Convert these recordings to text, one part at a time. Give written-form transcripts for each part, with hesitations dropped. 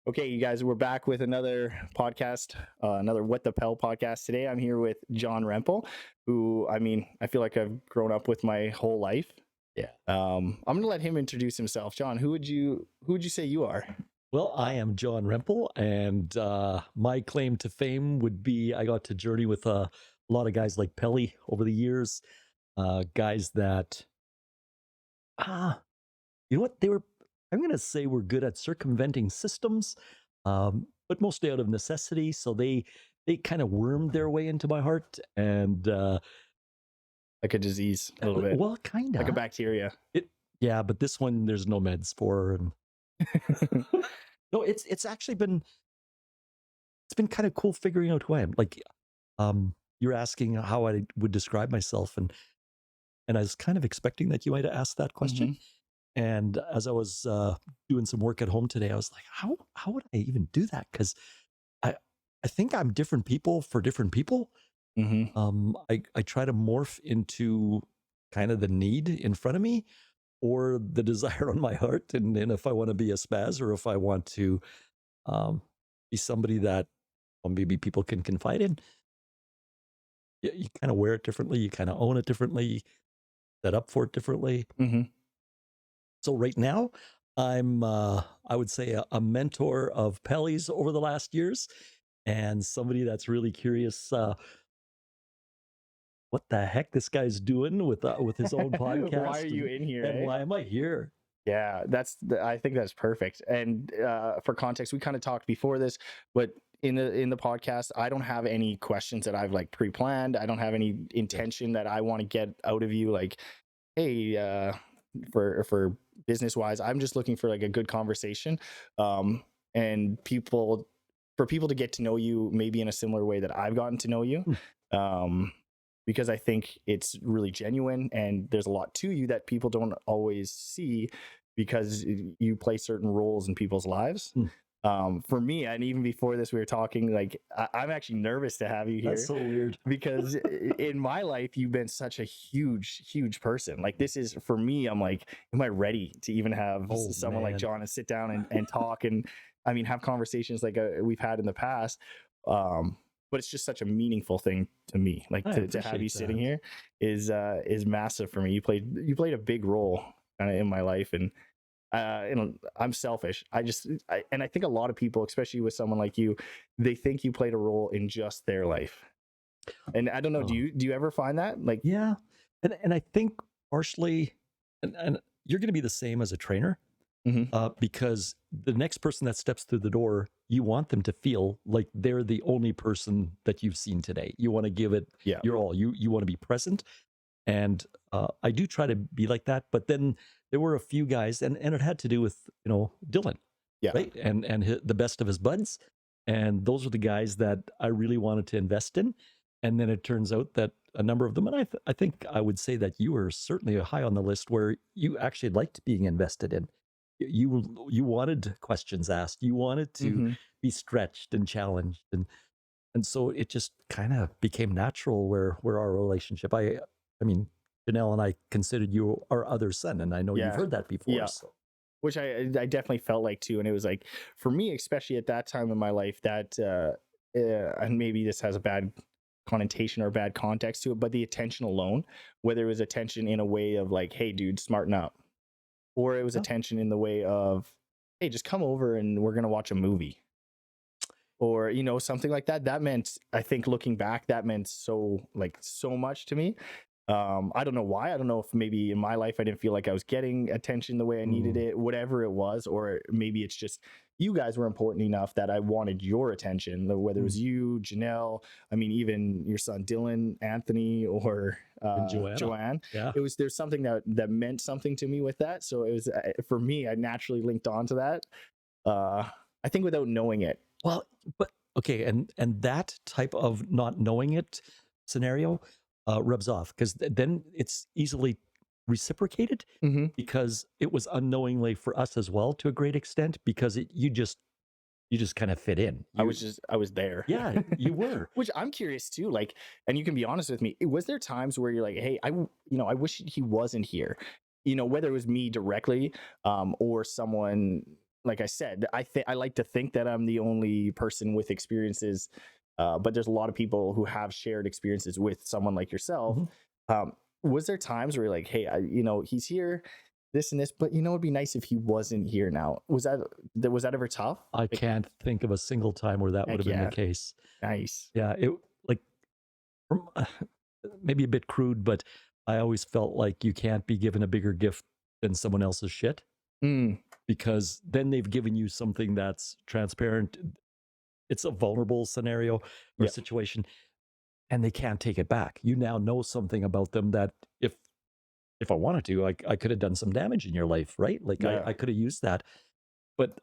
Okay, you guys, we're back with another podcast, another What the Pell podcast. Today, I'm here with John Rempel, who I feel like I've grown up with my whole life. Yeah. I'm gonna let him introduce himself. John, who would you say you are? Well, I am John Rempel, and my claim to fame would be I got to journey with a lot of guys like Pell over the years, guys that, ah, you know what, I'm going to say we're good at circumventing systems, but mostly out of necessity. So they kind of wormed their way into my heart, and Like a disease, a little bit, well, kind like a of. bacteria. It, yeah, but this one there's no meds for, and no, it's actually been kind of cool figuring out who I am. Like, you're asking how I would describe myself, and I was kind of expecting that you might ask that question. Hmm. And as I was doing some work at home today, I was like, how would I even do that? Because I I think I'm different people for different people. Hmm. I try to morph into kind of the need in front of me or the desire on my heart, and if I want to be a spaz or if I want to um, be somebody that maybe people can confide in. You kind of wear it differently. You kind of own it differently, set up for it differently. Hmm. So right now, I would say a mentor of Pelly's over the last years, and somebody that's really curious what the heck this guy's doing with his own Why are podcast, you in here, and eh? why am I here? Yeah, I think that's perfect. And for context, we kind of talked before this, but in the podcast, I don't have any questions that I've like pre-planned. I don't have any Good. intention that I want to get out of you. Like, hey, for business wise, I'm just looking for like a good conversation, and people to get to know you maybe in a similar way that I've gotten to know you. Hmm. Um, because I think it's really genuine and there's a lot to you that people don't always see because you play certain roles in people's lives. Hmm. For me, and even before this, we were talking like I'm actually nervous to have you That's here so weird. because in my life you've been such a huge person. Like this is for me, I'm like, am I ready to even have Oh someone like man. John and sit down and talk and have conversations like we've had in the past. But it's just such a meaningful thing to me. Like I to have you appreciate sitting that. is massive for me. You played a big role kind of in my life, and I'm selfish. And I think a lot of people, especially with someone like you, they think you played a role in just their life. And I don't know, do Oh. you ever find that? Like, Yeah, and I think partially, and you're going to be the same as a trainer, mhm, because the next person that steps through the door, you want them to feel like they're the only person that you've seen today. You want to give it yeah, your all. You want to be present, and I do try to be like that. But then there were a few guys, and it had to do with Dylan, yeah, right, and the best of his buds, and those are the guys that I really wanted to invest in. And then it turns out that a number of them, and I think I would say that you were certainly high on the list where you actually liked being invested in. You wanted questions asked. You wanted to hmm, be stretched and challenged, and so it just kind of became natural where our relationship. I mean, Janelle and I considered you our other son, and I know you've yeah, heard that before. yeah. So Which I definitely felt like too. And it was like for me, especially at that time in my life, that and maybe this has a bad connotation or bad context to it, but the attention alone, whether it was attention in a way of like, hey, dude, smarten up, or it was yeah. attention in the way of, hey, just come over and we're gonna watch a movie, or something like that. That meant, I think looking back, that meant so much to me. I don't know why. I don't know if maybe in my life I didn't feel like I was getting attention the way I needed Mm, it, whatever it was, or maybe it's just you guys were important enough that I wanted your attention, whether it mm. was you, Janelle, even your son Dylan, Anthony, or And Joanna, Joanne. yeah. There's something that meant something to me with that. So it was for me, I naturally linked on to that. uh I think without knowing it. Well, but okay, and that type of not knowing it scenario rubs off because then it's easily reciprocated Hmm. because it was unknowingly for us as well to a great extent because you just kind of fit in. I was there. Yeah, you were. Which I'm curious too. Like, and you can be honest with me. Was there times where you're like, hey, I wish he wasn't here. Whether it was me directly, or someone. like I said, I like to think that I'm the only person with experiences, but there's a lot of people who have shared experiences with someone like yourself. Mhm. Was there times where you're like, hey, he's here, this and this, but it'd be nice if he wasn't here now? Was that ever tough? I Like, can't think of a single time where that would heck have been the yeah, case. nice. Yeah, it like from maybe a bit crude, but I always felt like you can't be given a bigger gift than someone else's shit, Mm, because then they've given you something that's transparent. It's a vulnerable scenario or yeah, situation, and they can't take it back. You now know something about them that if I wanted to, I could have done some damage in your life, right? Like yeah, I could have used that, but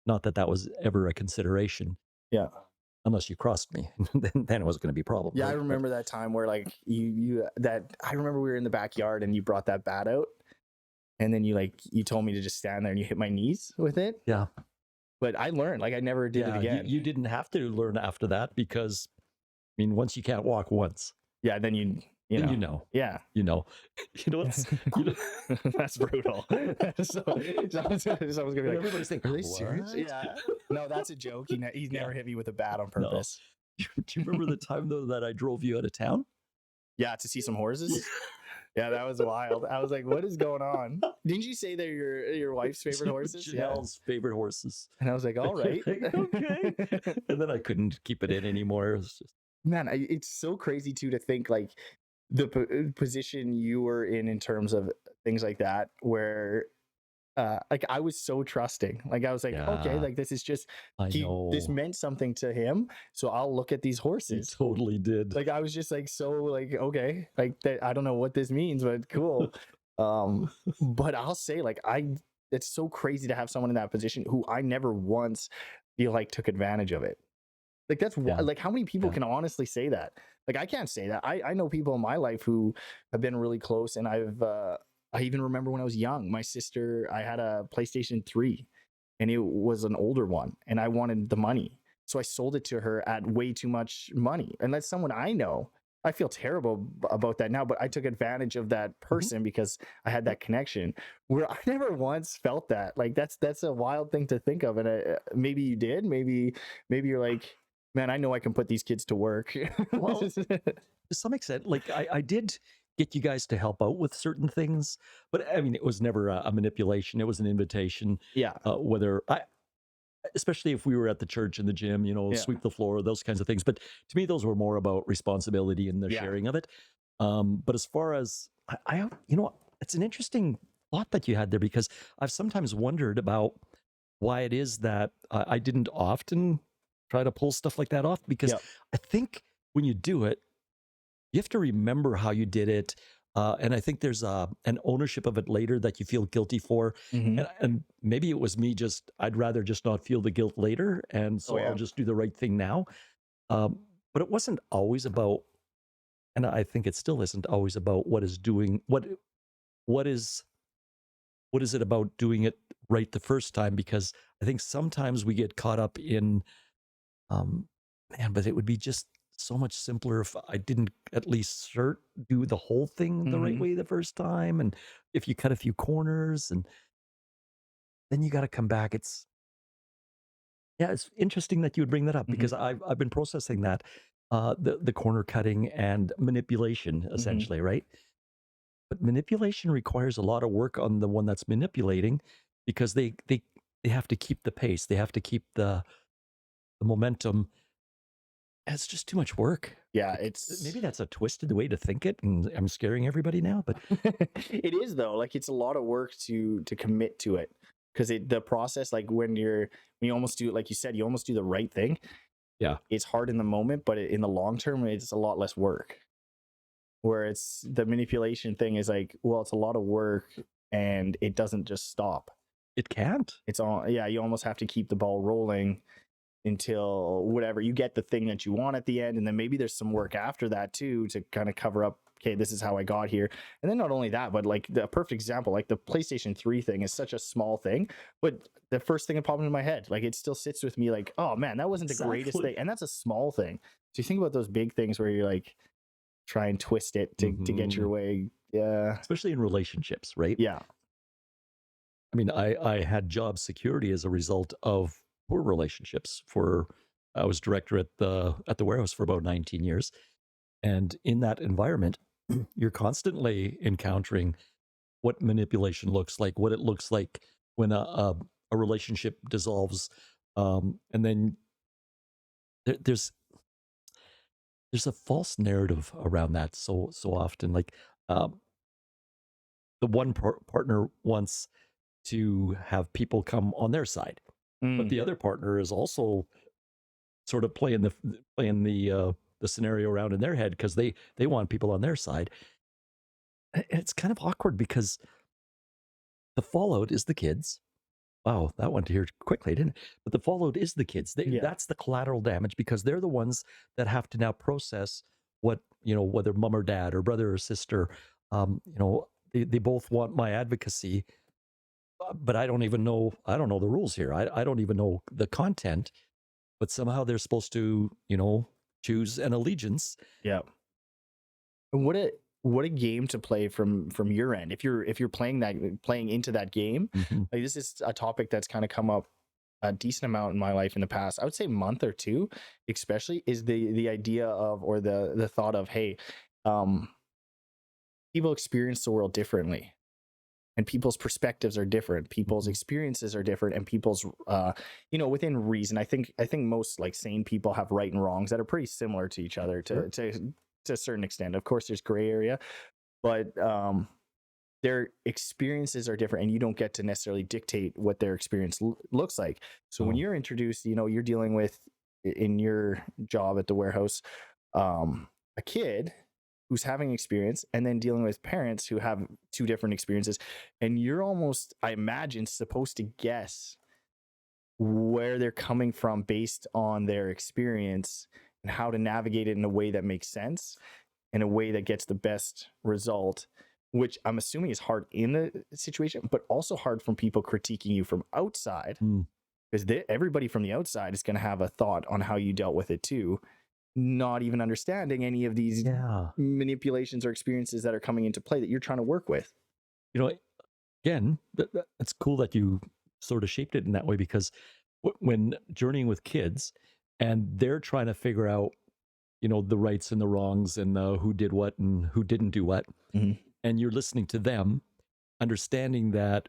not that that was ever a consideration, yeah. unless you crossed me, then it was going to be a problem, Yeah, I right? But remember that time where like I remember we were in the backyard and you brought that bat out, and then you told me to just stand there and you hit my knees with it. yeah, But I learned, like I never did it yeah, again. you didn't have to learn after that, because I mean, once you can't walk once, Yeah, then you then know. you know, Yeah. you know, you know what's you know. That's brutal. Someone's gonna be And like, everybody's "Are thinking, they serious?" what? Yeah. No, that's a joke. He's Yeah, never hit me with a bat on no. purpose. Do you remember the time though that I drove you out of town? Yeah, to see some horses. Yeah, that was wild. I was like, "What is going on?" Didn't you say they're your wife's favorite horses? Yeah. Janelle's favorite horses. And I was like, "All right." Like, okay. And then I couldn't keep it in anymore. It was just, Man, it's so crazy too to think like the position you were in terms of things like that, where like I was so trusting. Like I was like, okay, yeah, like this is just I this know. meant something to him, so I'll look at these You horses. totally did. Like I was just like so like okay, like that I don't know what this means, but cool. But I'll say like it's so crazy to have someone in that position who I never once feel like took advantage of it. Like that's Yeah, like how many people yeah. can honestly say that? Like I can't say that. I know people in my life who have been really close, and I even remember when I was young, my sister, I had a PlayStation 3 and it was an older one and I wanted the money. So I sold it to her at way too much money. And that's someone I know. I feel terrible about that now, but I took advantage of that Mhm. person because I had that connection where I never once felt that. Like that's a wild thing to think of. And maybe you did. Maybe you're like, man, I know I can put these kids to work. Well, to some extent, like I did get you guys to help out with certain things, but I mean, it was never a manipulation. It was an invitation. Yeah, Whether I, especially if we were at the church in the gym, yeah, sweep the floor, those kinds of things. But to me, those were more about responsibility and the yeah. sharing of it. But as far as it's an interesting thought that you had there, because I've sometimes wondered about why it is that I didn't often try to pull stuff like that off, because Yep. I think when you do it, you have to remember how you did it. And I think there's an ownership of it later that you feel guilty for. Hmm. And maybe it was me just, I'd rather just not feel the guilt later. And Oh so I'll yeah. just do the right thing now. But it wasn't always about, and I think it still isn't always about what is, what is it about doing it right the first time? Because I think sometimes we get caught up in, um, man, but it would be just so much simpler if I didn't at least do the whole thing the right Hmm. way the first time. And if you cut a few corners and then you got to come back, yeah, it's interesting that you would bring that up, Hmm. because I've been processing that, the corner cutting and manipulation Hmm. essentially, right? But manipulation requires a lot of work on the one that's manipulating, because they have to keep the pace, they have to keep the momentum. It's just too much work. Yeah, Like, it's maybe that's a twisted way to think it, and I'm scaring everybody now, but it is though. Like it's a lot of work to commit to it because the process, like when you almost do it, like you said, you almost do the right thing. yeah, It's hard in the moment, but in the long term, it's a lot less work. Where it's the manipulation thing is like, well, it's a lot of work and it doesn't just stop. it can't. It's all, yeah, you almost have to keep the ball rolling until whatever you get the thing that you want at the end. And then maybe there's some work after that too to kind of cover up, okay, this is how I got here. And then not only that, but like the perfect example, like the PlayStation 3 thing is such a small thing, but the first thing that popped into my head, like it still sits with me like, oh man, that wasn't the greatest Exactly. thing. And that's a small thing. So you think about those big things where you're like, try and twist it to get your Mhm. way. Yeah. Especially in relationships, right? Yeah. I mean, I had job security as a result of poor relationships. For I was director at the warehouse for about 19 years, and in that environment, you're constantly encountering what manipulation looks like, what it looks like when a relationship dissolves, and then there, there's a false narrative around that so often. Like um, the one partner wants to have people come on their side, but Mm, the other partner is also sort of playing the scenario around in their head because they want people on their side. And it's kind of awkward because the fallout is the kids. Wow, that went here quickly, didn't it? But the fallout is the kids. yeah. That's the collateral damage because they're the ones that have to now process what, whether mom or dad or brother or sister, they both want my advocacy, but I don't know the rules here. I don't even know the content, but somehow they're supposed to, choose an allegiance. Yeah. And what a game to play from your end. If you're playing into that game, Mhm. like this is a topic that's kind of come up a decent amount in my life in the past. I would say month or two, especially, is the idea of, or the thought of, hey, um, people experience the world differently. And people's perspectives are different, people's Mhm. experiences are different, and people's within reason. I think most like sane people have right and wrongs that are pretty similar to each other Sure. to a certain extent. Of course there's gray area, but their experiences are different, and you don't get to necessarily dictate what their experience looks like. So when Oh. you're introduced, you're dealing with, in your job at the warehouse, a kid who's having experience, and then dealing with parents who have two different experiences, and you're almost, I imagine, supposed to guess where they're coming from based on their experience, and how to navigate it in a way that makes sense, in a way that gets the best result, which I'm assuming is hard in the situation, but also hard from people critiquing you from outside, Mm. because everybody from the outside is going to have a thought on how you dealt with it too, not even understanding any of these Yeah. manipulations or experiences that are coming into play that you're trying to work with. You know, again, it's cool that you sort of shaped it in that way because when journeying with kids and they're trying to figure out, the rights and the wrongs and who did what and who didn't do what, Mhm. and you're listening to them, understanding that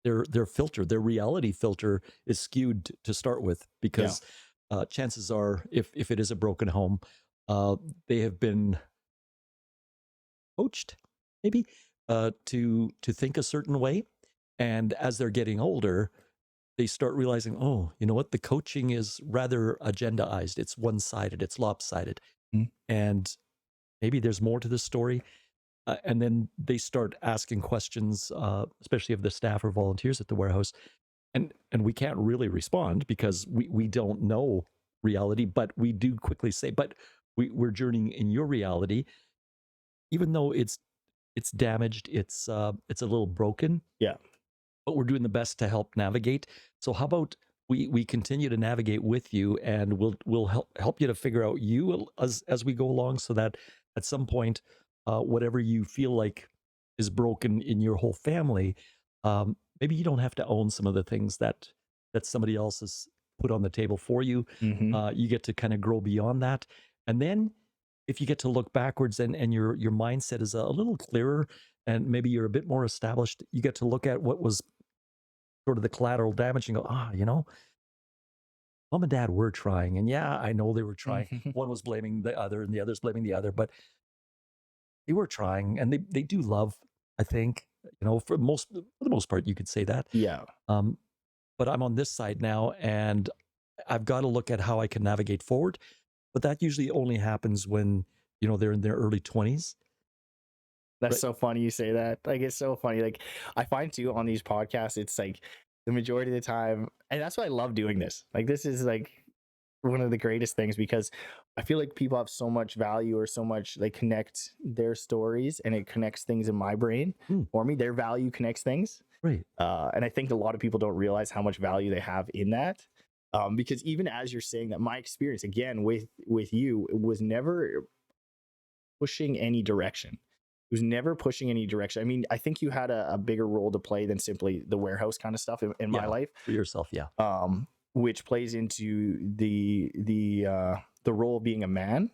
their filter, their reality filter is skewed to start with Yeah. because chances are, if it is a broken home, uh, they have been coached, maybe, to think a certain way, and as they're getting older, they start realizing, oh, you know what, the coaching is rather agendaized. It's one sided. It's lopsided, Mhm. and maybe there's more to the story. And then they start asking questions, especially of the staff or volunteers at the warehouse, and we can't really respond because we don't know reality, but we do quickly say, but we're journeying in your reality, even though it's damaged, it's a little broken, Yeah. but we're doing the best to help navigate. So how about we continue to navigate with you, and we'll help you to figure out you as we go along, so that at some point, whatever you feel like is broken in your whole family, maybe you don't have to own some of the things that somebody else has put on the table for you. Hmm. You get to kind of grow beyond that, and then if you get to look backwards and your mindset is a little clearer and maybe you're a bit more established, you get to look at what was sort of the collateral damage and go, mom and dad were trying. And yeah, I know they were trying. Hmm. One was blaming the other and the other's blaming the other, but they were trying and they do love, I think, for the most part, you could say that. Yeah. Um, but I'm on this side now and I've got to look at how I can navigate forward. But that usually only happens when, they're in their early 20s. That's Right. so funny you say that. Like, it's so funny. Like, I find too on these podcasts, it's like the majority of the time, and that's why I love doing this. Like, this is like one of the greatest things, because I feel like people have so much value, or so much, they connect their stories, and it connects things in my brain Hmm, for me. Their value connects things. right. And I think a lot of people don't realize how much value they have in that. Because even as you're saying that, my experience again with you, it was never pushing any direction. was never pushing any direction. I mean, I think you had a bigger role to play than simply the warehouse kind of stuff in my Yeah, life, for yourself, yeah. which plays into the role of being a man.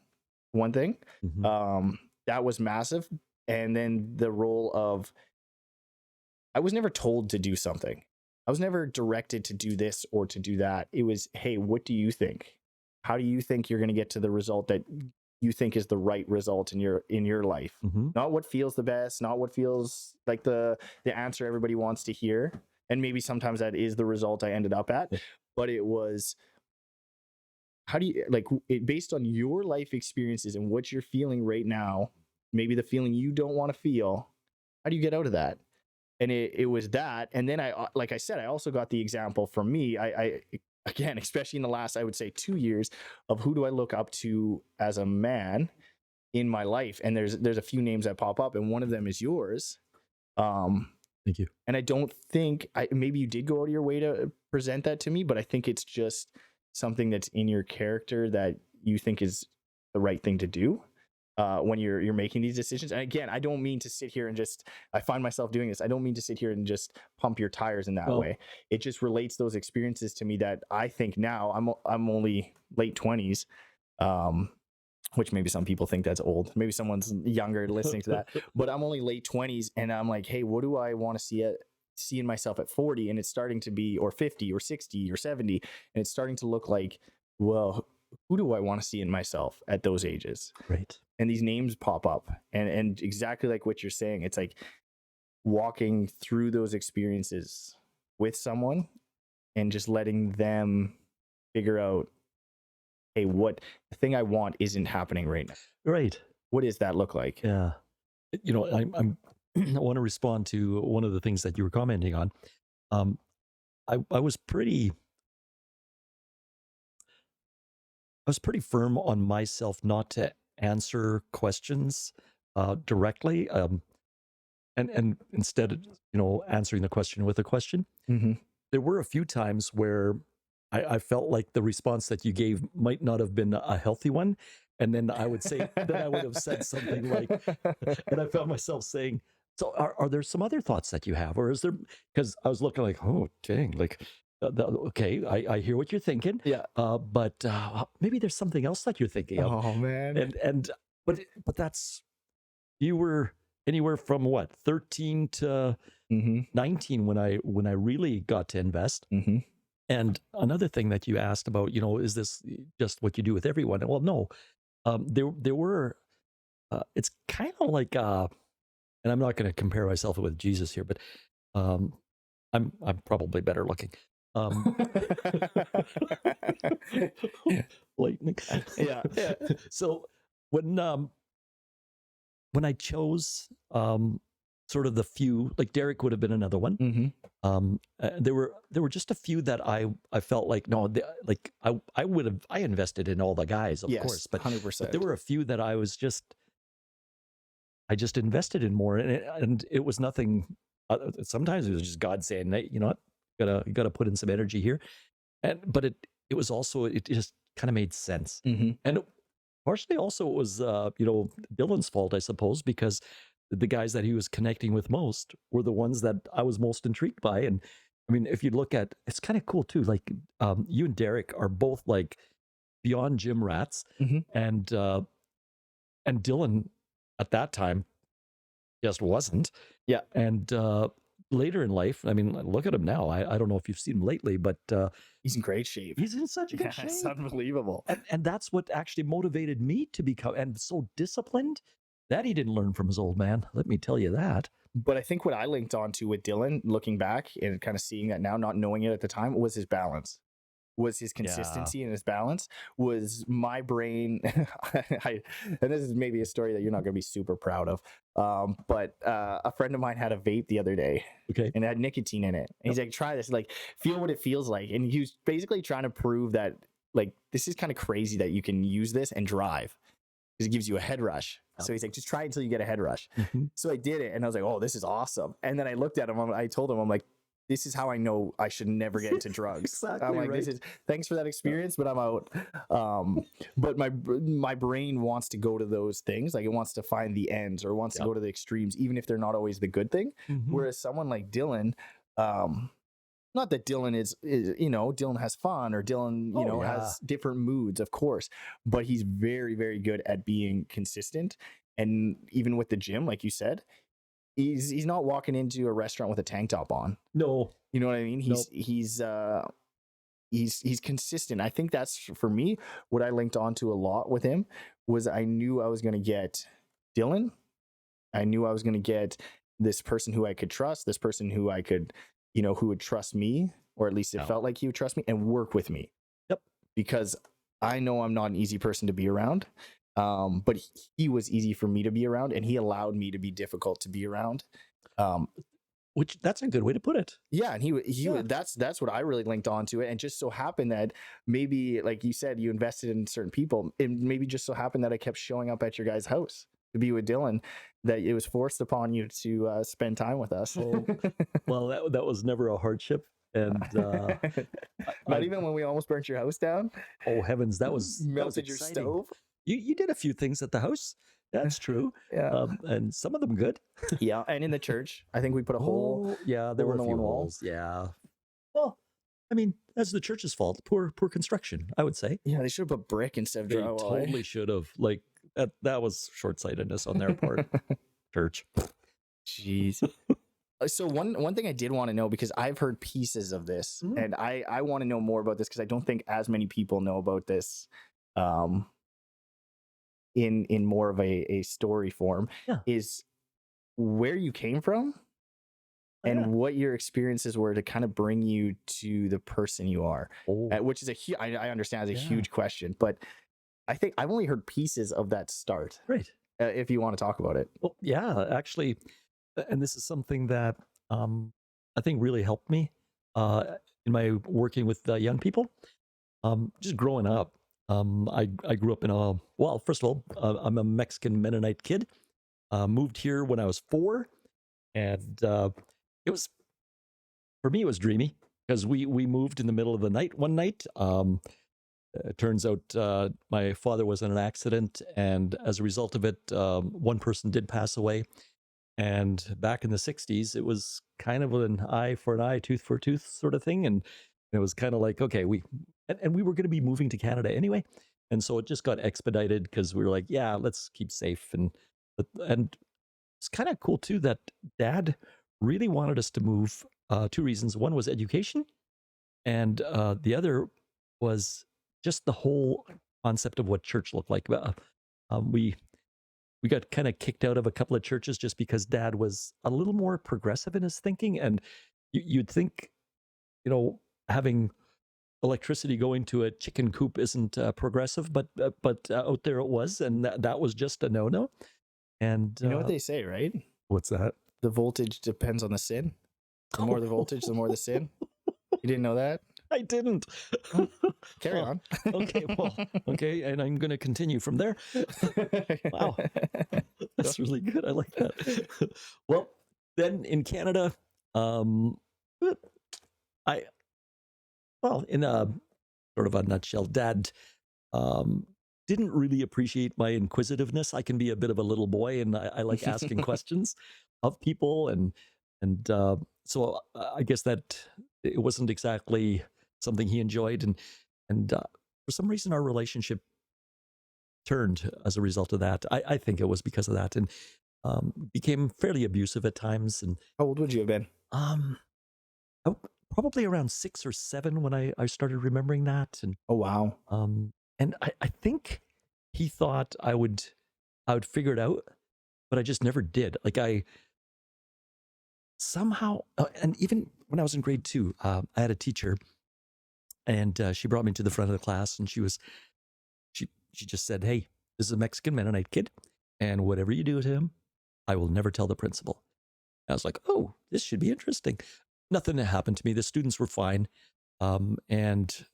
One thing, Mhm. that was massive, and then the role of I was never told to do something. I was never directed to do this or to do that. It was, hey, what do you think? How do you think you're going to get to the result that you think is the right result in your life? Mhm. Not what feels the best, not what feels like the answer everybody wants to hear. And maybe sometimes that is the result I ended up at, Yeah. but it was how do you like it based on your life experiences and what you're feeling right now, maybe the feeling you don't want to feel. How do you get out of that? And it was that, and then I like I said, I also got the example from me. I again, especially in the last, I would say 2 years, of who do I look up to as a man in my life, and there's a few names that pop up, and one of them is yours. um Thank you. and I don't think maybe you did go out of your way to present that to me, but I think it's just something that's in your character that you think is the right thing to do when you're making these decisions. And again, I don't mean to sit here and just, I find myself doing this. I don't mean to sit here and just pump your tires in that Well, way. It just relates those experiences to me that I think now I'm only late 20s, which maybe some people think that's old. Maybe someone's younger listening to that, but I'm only late 20s, and I'm like, hey, what do I want to see in myself at 40? And it's starting to be, or 50 or 60 or 70, and it's starting to look like, well, who do I want to see in myself at those ages? right. And these names pop up, and exactly like what you're saying, it's like walking through those experiences with someone and just letting them figure out, hey, what the thing I want isn't happening right now. Right. What does that look like? Yeah. You know, I'm I want to respond to one of the things that you were commenting on. Um, I was pretty firm on myself not to answer questions directly, and instead, answering the question with a question. Mm-hmm. There were a few times where I felt like the response that you gave might not have been a healthy one, and then I would say then I would have said something like, and I found myself saying, "So, are there some other thoughts that you have, or is there?" Because I was looking like, "Oh, dang!" Like, okay, I hear what you're thinking, Yeah. but maybe there's something else that you're thinking of, Oh man. and but that's you were anywhere from what 13 to Mm-hmm. 19 when I really got to invest. Mm-hmm. And another thing that you asked about, is this just what you do with everyone? Well, no, there were. It's kind of like, and I'm not going to compare myself with Jesus here, but um, I'm probably better looking. Um, Lightning. Yeah. Yeah. So when I chose sort of the few, like Derek would have been another one. Mm-hmm. There were just a few that I felt like, no, like I invested in all the guys, of Yes. course, but 100%. there were a few that I just invested in more, and it was nothing. Sometimes it was just God saying, hey, you know what, you gotta put in some energy here, but it was also, it just kind of made sense, Mm-hmm. and partially also it was Dylan's fault, I suppose, because the guys that he was connecting with most were the ones that I was most intrigued by. And I mean, if you look at, it's kind of cool too, like you and Derek are both like beyond gym rats, Mm-hmm. and Dylan at that time just wasn't. Yeah. And later in life, I mean, look at him now. I don't know if you've seen him lately, but He's in great shape. he's in such good It's shape. unbelievable. And that's what actually motivated me to become, and so disciplined, that he didn't learn from his old man. Let me tell you that. But I think what I linked onto with Dylan, looking back and kind of seeing that now, not knowing it at the time, was his balance. Was his consistency and his balance. Was my brain and this is maybe a story that you're not going to be super proud of, but a friend of mine had a vape the other day, Okay. and it had nicotine in it, and he's like, try this, like, feel what it feels like. And he was basically trying to prove that, like, this is kind of crazy that you can use this and drive because it gives you a head rush. So he's like, just try it until you get a head rush. Mhm. So I did it, and I was like, oh, this is awesome. And then I looked at him, I told him, I'm like, this is how I know I should never get into drugs. Exactly I'm like, right. this is thanks for that experience, but I'm out. But my brain wants to go to those things, like it wants to find the ends or wants to Yeah. go to the extremes, even if they're not always the good thing. Mhm. Whereas someone like Dylan, not that Dylan is Dylan has fun or Dylan Oh, yeah. has different moods, of course, but he's very, very good at being consistent. And even with the gym, like you said, he's not walking into a restaurant with a tank top on. No. You know what I mean? Nope. He's consistent. I think that's, for me, what I linked onto a lot with him was I knew I was going to get Dylan. I knew I was going to get this person who I could trust, this person who I could, who would trust me, or at least it Yeah. felt like he would trust me and work with me. Yep. Because I know I'm not an easy person to be around. But he was easy for me to be around, and he allowed me to be difficult to be around. Which that's a good way to put it. Yeah, and he Yeah. that's what I really linked onto it, and just so happened that maybe, like you said, you invested in certain people. It maybe just so happened that I kept showing up at your guys' house to be with Dylan, that it was forced upon you to spend time with us. Oh, well, that was never a hardship. And Not even when we almost burnt your house down, oh heavens, that was melted your exciting. stove. You did a few things at the house. That's true. Yeah, And some of them good. yeah, and in the church, I think we put a hole. Oh, yeah, there hole were a in the few one wall. holes. Yeah. Well, I mean, that's the church's fault. Poor construction, I would say. Yeah, they should have put brick instead of They drywall. totally should have. Like that was short-sightedness on their part. Church. Jeez. So one thing I did want to know, because I've heard pieces of this, Mhm. and I want to know more about this because I don't think as many people know about this, in more of a story form, Yeah. is where you came from Oh, and yeah. what your experiences were to kind of bring you to the person you are, Oh, which is I understand is a Yeah. huge question, but I think I've only heard pieces of that start. great. If you want to talk about it. Well, yeah, actually, and this is something that I think really helped me in my working with young people. Just growing up, I grew up in a, well, first of all, I'm a Mexican Mennonite kid. Moved here when I was 4, and it was, for me, it was dreamy because we moved in the middle of the night one night. It turns out my father was in an accident, and as a result of it, one person did pass away. And back in the 60s, it was kind of an eye for an eye, tooth for a tooth sort of thing. And it was kind of like, okay, we were going to be moving to Canada anyway. And so it just got expedited because we were like, yeah, let's keep safe. And it's kind of cool too that Dad really wanted us to move. 2 reasons. One was education, and the other was just the whole concept of what church looked like. We got kind of kicked out of a couple of churches just because Dad was a little more progressive in his thinking, and you'd think, having electricity going to a chicken coop isn't progressive, but out there it was, and that was just a no-no. And You know what they say, right? what's that? The voltage depends on the sin. The more the voltage, the more the sin. You didn't know that? I didn't. Carry Oh, on. okay, well, okay, and I'm going to continue from there. Wow. That's really good. I like that. Well, then in Canada, I in a sort of a nutshell, Dad didn't really appreciate my inquisitiveness. I can be a bit of a little boy, and I like asking questions of people, and so I guess that it wasn't exactly something he enjoyed, and for some reason our relationship turned as a result of that. I think it was because of that, and became fairly abusive at times. And How old would you have been? I- probably around 6 or 7 when I started remembering that. And Oh, wow. I think he thought I would figure it out, but I just never did. Like I somehow, and even when I was in grade 2, I had a teacher, and she brought me to the front of the class, and she just said, "Hey, this is a Mexican Mennonite kid, and whatever you do to him, I will never tell the principal." I was like, "Oh, this should be interesting." Nothing happened to me. The students were fine, and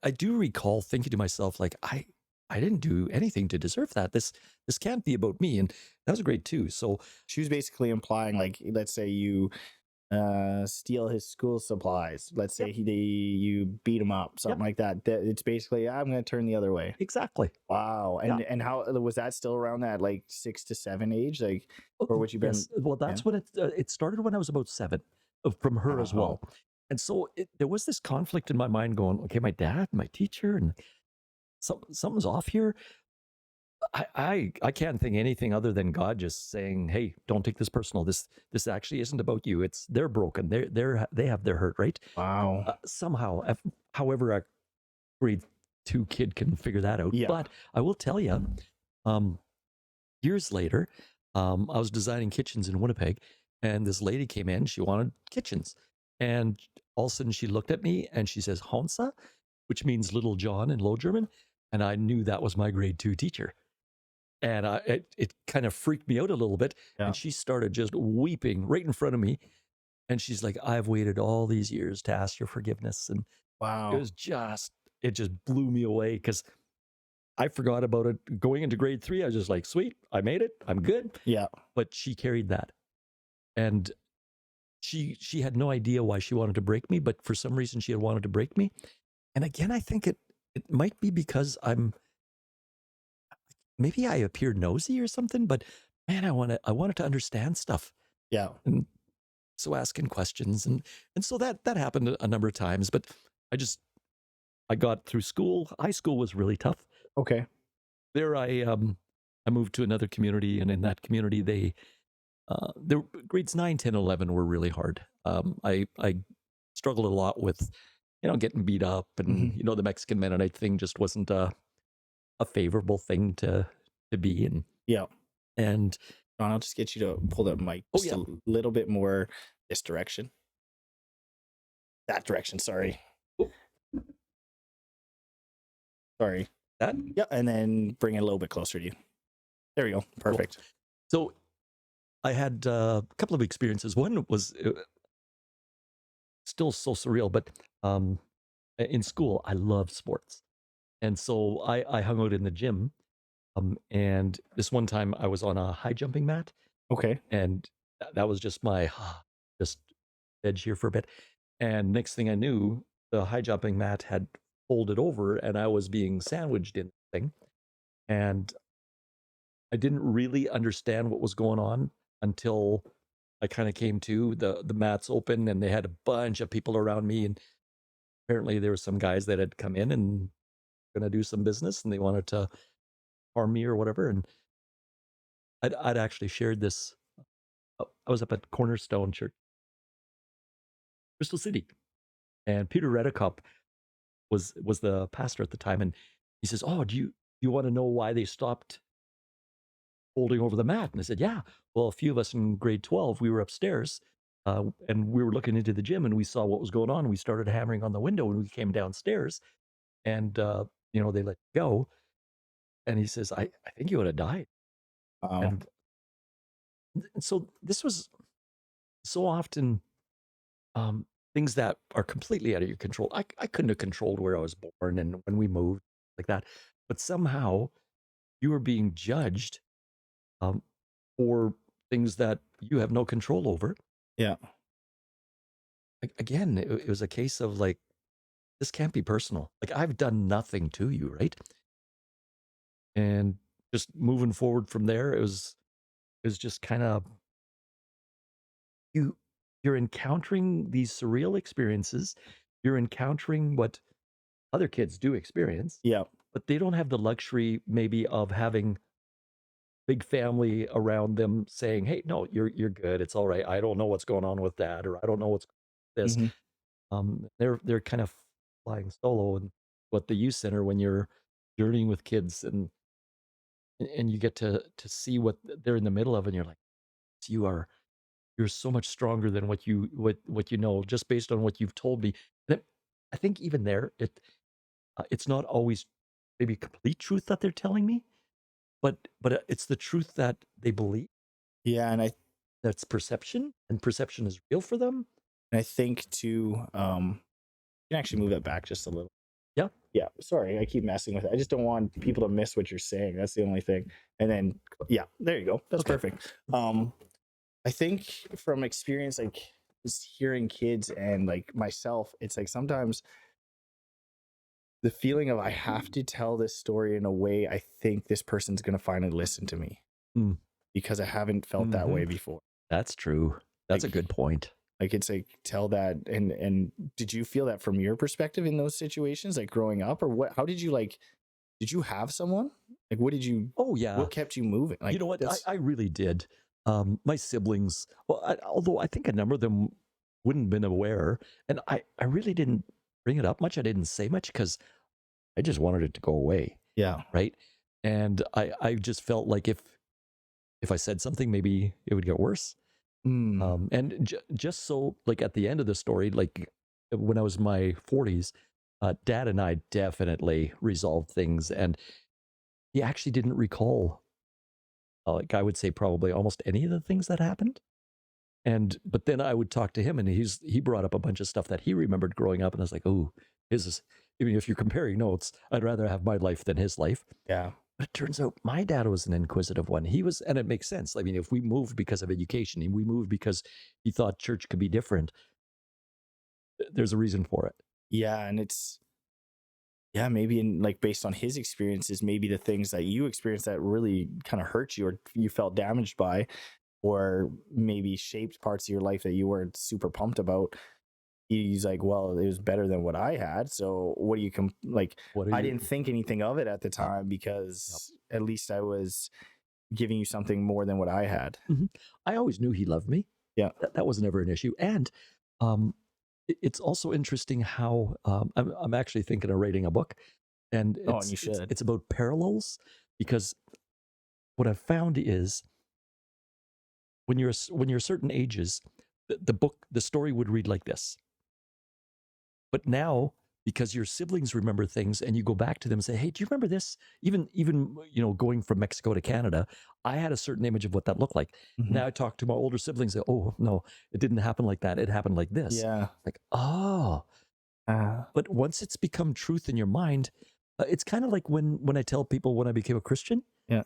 I do recall thinking to myself, like, I didn't do anything to deserve that. This can't be about me. And that was grade 2. So She was basically implying, like, let's say you steal his school supplies. Let's say Yep. you beat him up, something Yep. like that. It's basically, I'm going to turn the other way. Exactly. Wow. Yeah. And how was that still around that like 6 to 7 age? Like, Oh, or what you been? yes. Well, Yeah. that's what it started when I was about 7, from her as Wow. well. And so there was this conflict in my mind going, okay, my dad, my teacher, and something's off here. I can't think anything other than God just saying, "Hey, don't take this personal. This actually isn't about you. They're broken. They have their hurt, right?" Wow. Somehow, however, a grade 2 kid can figure that out. Yeah. But I will tell you, um, years later, I was designing kitchens in Winnipeg, and this lady came in. She wanted kitchens, and all of a sudden she looked at me and she says, "Honsa," which means Little John in Low German, and I knew that was my grade 2 teacher. And it kind of freaked me out a little bit. Yeah. And she started just weeping right in front of me. And she's like, "I've waited all these years to ask your forgiveness." And Wow. it just blew me away because I forgot about it going into grade 3. I was just like, sweet, I made it. I'm good. Yeah. But she carried that. And she had no idea why she wanted to break me, but for some reason she had wanted to break me. And again, I think it might be because maybe I appear nosy or something, but man, I wanted to understand stuff. Yeah. And so asking questions and so that happened a number of times, but I got through school. High school was really tough. Okay. There I moved to another community, and in that community the grades 9, 10, 11 were really hard. I struggled a lot with getting beat up, and Mhm. the Mexican Mennonite thing just wasn't a favorable thing to be in. Yeah. And John, I'll just get you to pull the mic oh just yeah, a little bit more this direction. That direction, sorry. oh, Sorry. that Yeah, and then bring it a little bit closer to you. There we go. cool. Perfect. So I had a couple of experiences. One was still so surreal, but in school, I loved sports. And so I hung out in the gym. And this one time I was on a high jumping mat, Okay. and that was just my just edge here for a bit. And next thing I knew, the high jumping mat had folded over and I was being sandwiched in the thing. And I didn't really understand what was going on until I kind of came to the mats open and they had a bunch of people around me. And apparently there were some guys that had come in and gonna do some business and they wanted to harm me or whatever. And I'd actually shared this. I was up at Cornerstone Church, Crystal City, and Peter Redekop was the pastor at the time, and he says, "Oh, do you want to know why they stopped folding over the mat?" And I said, "Yeah. Well, a few of us in grade 12, we were upstairs, and we were looking into the gym, and we saw what was going on. We started hammering on the window, and we came downstairs, and they let go." And he says, "I think you would have died." Wow. And so this was so often um, things that are completely out of your control. I couldn't have controlled where I was born and when we moved like that, but somehow you are being judged um, for things that you have no control over. Yeah. Again, it was a case of like, this can't be personal. Like I've done nothing to you, right? And just moving forward from there, it was just kind of you you're encountering these surreal experiences. You're encountering what other kids do experience, Yeah. but they don't have the luxury maybe of having big family around them saying, "Hey, no, you're good. It's all right. I don't know what's going on with that, or I don't know what's this." Hmm. They're kind of flying solo and what the youth center when you're journeying with kids and you get to see what they're in the middle of, and you're like, you're so much stronger than what you know just based on what you've told me. And I think even there, it's not always maybe complete truth that they're telling me, but it's the truth that they believe. Yeah, That's perception, and perception is real for them. and I think too, you can actually move that back just a little. Yeah. Yeah, sorry, I keep messing with it. I just don't want people to miss what you're saying. That's the only thing. And then, yeah, there you go. That's Okay. perfect. I think from experience, like just hearing kids and like myself, it's like sometimes the feeling of I have to tell this story in a way I think this person's gonna finally listen to me Mm. because I haven't felt that Hmm. way before. That's true. That's a Like good point. like it's like tell that and did you feel that from your perspective in those situations, like growing up, or what? How did you like? Did you have someone? Like, what did you? Oh yeah. What kept you moving? You Like know what? that's I really did. My siblings, well, although I think a number of them wouldn't have been aware, and I really didn't bring it up much. I didn't say much because I just wanted it to go away, yeah. right? And I just felt like if I said something, maybe it would get worse. Mm, And just so, like at the end of the story, like when I was in my 40s, Dad and I definitely resolved things, and he actually didn't recall, like I would say, probably almost any of the things that happened. And but then I would talk to him, and he brought up a bunch of stuff that he remembered growing up, and I was like, oh, his is. I mean, if you're comparing notes, I'd rather have my life than his life. yeah. But it turns out my dad was an inquisitive one. He was, and it makes sense. I mean, if we moved because of education, and we moved because he thought church could be different, there's a reason for it. Yeah, and it's yeah, maybe in like based on his experiences, maybe the things that you experienced that really kind of hurt you or you felt damaged by, or maybe shaped parts of your life that you weren't super pumped about. He's like, well, it was better than what I had. So what do you like? What are I you? didn't think anything of it at the Yep, time yep. because at least I was giving you something more than what I had. Mhm. I always knew he loved me. Yeah. That was never an issue. And um, it's also interesting how I'm actually thinking of writing a book, and Oh, and you should. it's about parallels, because what I've found is when you're certain ages, the story would read like this. But now, because your siblings remember things and you go back to them and say, "Hey, do you remember this?" Even going from Mexico to Canada, I had a certain image of what that looked like. Mhm. Now I talk to my older siblings, say, "Oh, no, it didn't happen like that. It happened like this." Yeah. Like, "Oh." Uh, But once it's become truth in your mind, it's kind of like when I tell people when I became a Christian, yeah.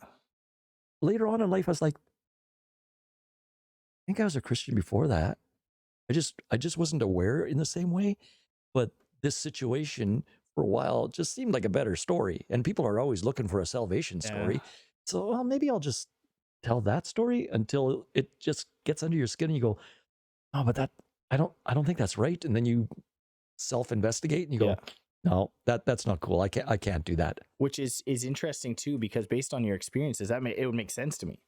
later on in life I was like, "I think I was a Christian before that. I just wasn't aware in the same way." But this situation for a while just seemed like a better story. And people are always looking for a salvation Yeah. story. So, well, maybe I'll just tell that story until it just gets under your skin and you go, "Oh, but I don't think that's right." And then you self-investigate and you Yeah. go, "No, that's not cool. I can't do that." Which is interesting too, because based on your experiences, it would make sense to me.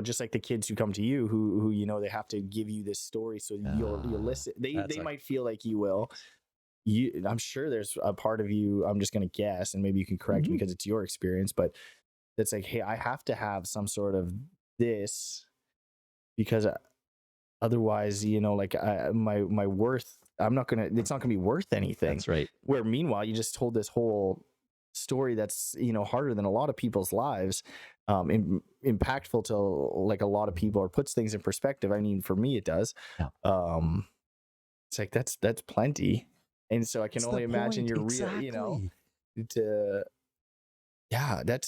Just like the kids who come to you who they have to give you this story so you'll Uh, listen. They that's they a might feel like you will. I'm sure there's a part of you, I'm just gonna guess, and maybe you can correct me Mhm. because it's your experience, but it's like, hey, I have to have some sort of this because otherwise, like my worth, it's not gonna be worth anything. That's right. Where meanwhile, you just told this whole story that's harder than a lot of people's lives, impactful to like a lot of people, or puts things in perspective. I mean, for me, it does. Yeah. Um, it's like that's plenty, and so I can That's the only imagine point. you're real, Exactly. to yeah, that.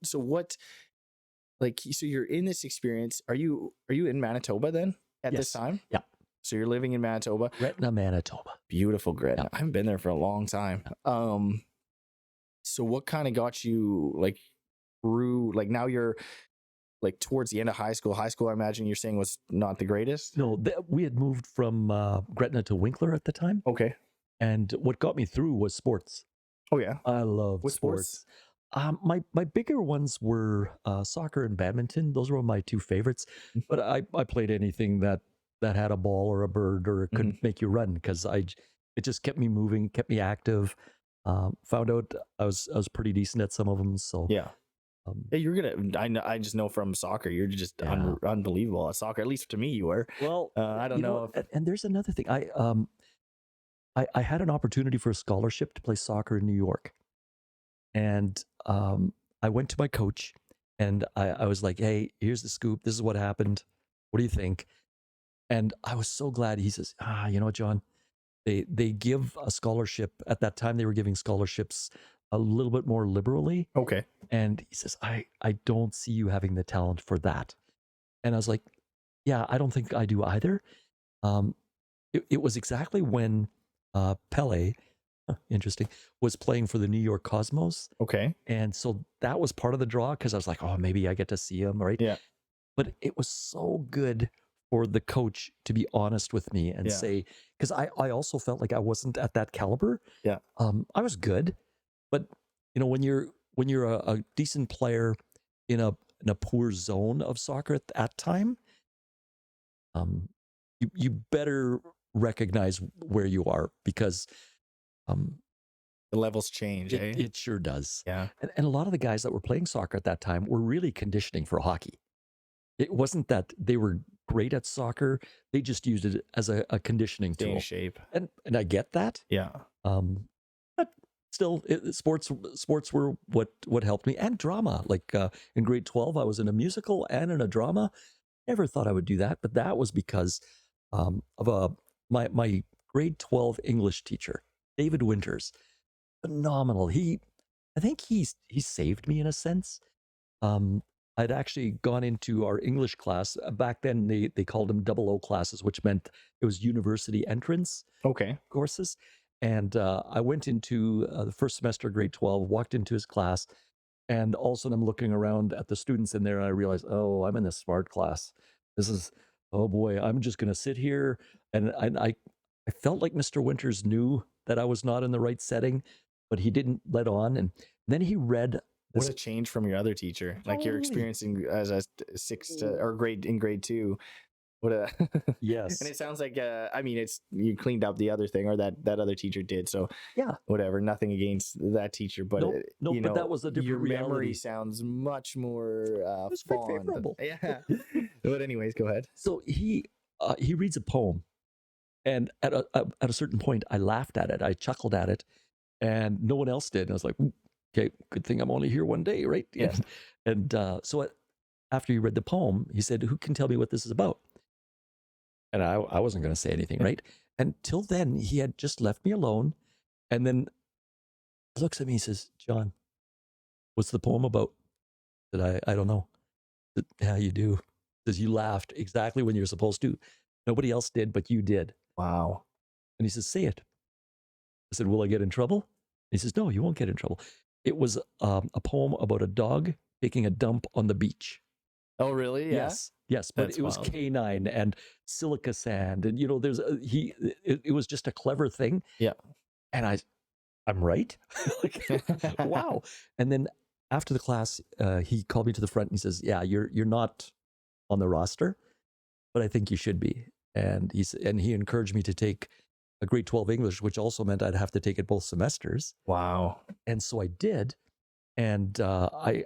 So what, like, so you're in this experience. Are you in Manitoba then at this Yes. time? Yeah. So you're living in Manitoba. Gretna, Manitoba. Beautiful Yeah. Gretna. I haven't been there for a long time. Yeah. So what kind of got you like through, like, now you're like towards the end of high school? High school, I imagine you're saying, was not the greatest. No, we had moved from Gretna to Winkler at the time. Okay. And what got me through was sports. Oh yeah. I loved What sports? sports. My bigger ones were soccer and badminton. Those were my two favorites. But I played anything that had a ball or a bird or could Mhm. make you run, because it just kept me moving, kept me active. Found out I was pretty decent at some of them. So Yeah. um, Yeah, you're gonna. I know. I just know from soccer, you're just yeah. unbelievable at soccer. At least to me, you were. Well, I don't you know, know if. and there's another thing. I had an opportunity for a scholarship to play soccer in New York. And I went to my coach and I was like, "Hey, here's the scoop. This is what happened. What do you think?" And I was so glad. He says, you know what, John? They give a scholarship. At that time, they were giving scholarships a little bit more liberally. Okay. And he says, I don't see you having the talent for that." And I was like, "Yeah, I don't think I do either." it was exactly when Pele, interesting, was playing for the New York Cosmos. Okay. And so that was part of the draw because I was like, oh, maybe I get to see him, right? Yeah. But it was so good for the coach to be honest with me and Yeah. say, because I also felt like I wasn't at that caliber. Yeah. I was good, but when you're a decent player in a poor zone of soccer at that time, um, you better recognize where you are because um, The levels change, eh? it sure does. Yeah. And a lot of the guys that were playing soccer at that time were really conditioning for hockey. It wasn't that they were great at soccer; they just used it as a conditioning Stay in tool. shape. And I get that. Yeah. But still, sports were what helped me, and drama. Like in grade 12, I was in a musical and in a drama. Never thought I would do that, but that was because of my grade 12 English teacher, David Winters. Phenomenal. I think he saved me in a sense. Um, I'd actually gone into our English class. Back then, they called them double O classes, which meant it was university entrance Okay. courses. And I went into the first semester, grade 12, walked into his class, and all of a sudden I'm looking around at the students in there, and I realized, oh, I'm in the smart class. This is, oh boy, I'm just going to sit here. And I felt like Mr. Winters knew that I was not in the right setting, but he didn't let on. And then he read What this. a change from your other teacher. Like you're Totally. experiencing as a or grade 2. What a and Yes. it sounds like I mean it's you cleaned up the other thing, or that other teacher did. So Yeah. whatever, nothing against that teacher, but Nope, but that was a different your memory reality. sounds much more It was very fond. favorable. Yeah. But anyways, go ahead. So he reads a poem, and at a certain point, I laughed at it. I chuckled at it, and no one else did. And I was like, "Ooh, okay, good thing I'm only here one day, right?" Yeah. And after he read the poem, he said, "Who can tell me what this is about?" And I wasn't going to say anything, right? Until then, he had just left me alone. And then he looks at me and says, "John, what's the poem about?" I don't know. I said, "Yeah, you do." He says, "You laughed exactly when you're supposed to. Nobody else did, but you did." Wow. And he says, "Say it." I said, "Will I get in trouble?" He says, "No, you won't get in trouble." It was a poem about a dog taking a dump on the beach. Oh, really? Yeah. Yes, but That's it was wild. canine and silica sand, and there's it was just a clever thing. Yeah. And I'm right. Like, wow. And then after the class, he called me to the front and he says, "Yeah, you're not on the roster, but I think you should be." And he encouraged me to take a grade 12 English, which also meant I'd have to take it both semesters. Wow. And so I did. And I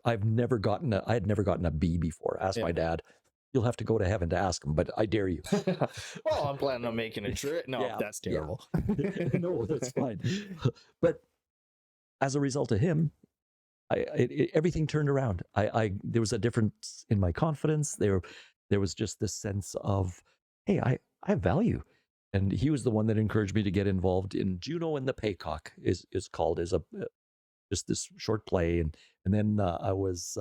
had never gotten a B before. Ask my dad. You'll have to go to heaven to ask him, but I dare you. Well, I'm planning on making a trip. No, Yeah, that's terrible. No, that's fine. But as a result of him, everything turned around. There was a difference in my confidence. There was just this sense of, hey, I have value. And he was the one that encouraged me to get involved in Juno and the Paycock is called as just this short play. And then I was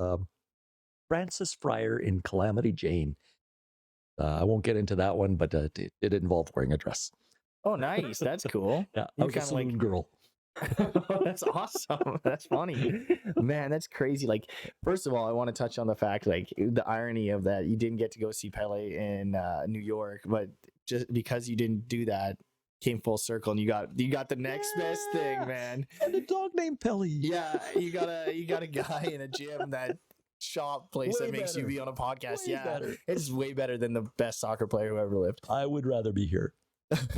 Francis Fryer in Calamity Jane. I won't get into that one, but it involved wearing a dress. Oh, nice. That's cool. Yeah, You I was a kinda saloon girl. That's awesome. That's funny. Man, that's crazy. Like, first of all, I want to touch on the fact, like, the irony of that you didn't get to go see Pele in New York, but just because you didn't do that came full circle and you got the next best thing, Yeah. man. And a dog named Pelly. Yeah, you got a guy in a gym that shop place Way that makes you better. be on a podcast. Way Yeah. better. It's way better than the best soccer player who ever lived. I would rather be here.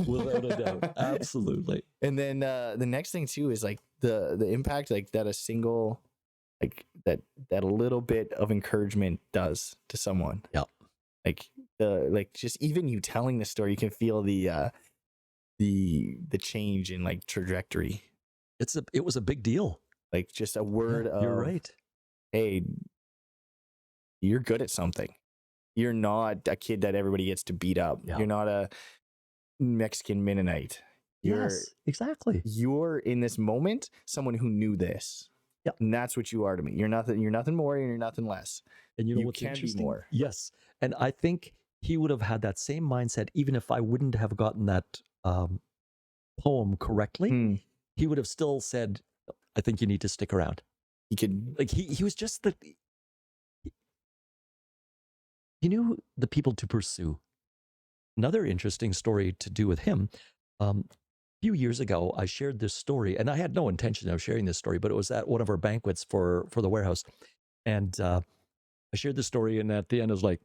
Without a doubt. Absolutely. And then the next thing too is like the impact like that a single like that little bit of encouragement does to someone. Yeah. Like just even you telling the story, you can feel the change in like trajectory. It was a big deal. Like just a word of, you're right. Hey, you're good at something. You're not a kid that everybody gets to beat up. Yeah. You're not a Mexican Mennonite. Yes, exactly. You're in this moment someone who knew this. Yeah. And that's what you are to me. You're nothing more and you're nothing less. And you know You what's can be interesting? more. Yes. And I think he would have had that same mindset, even if I wouldn't have gotten that poem correctly. Hmm. He would have still said, I think you need to stick around. He could. Like he was just he knew the people to pursue. Another interesting story to do with him. A few years ago, I shared this story, and I had no intention of sharing this story, but it was at one of our banquets for the warehouse. And I shared this story, and at the end, I was like,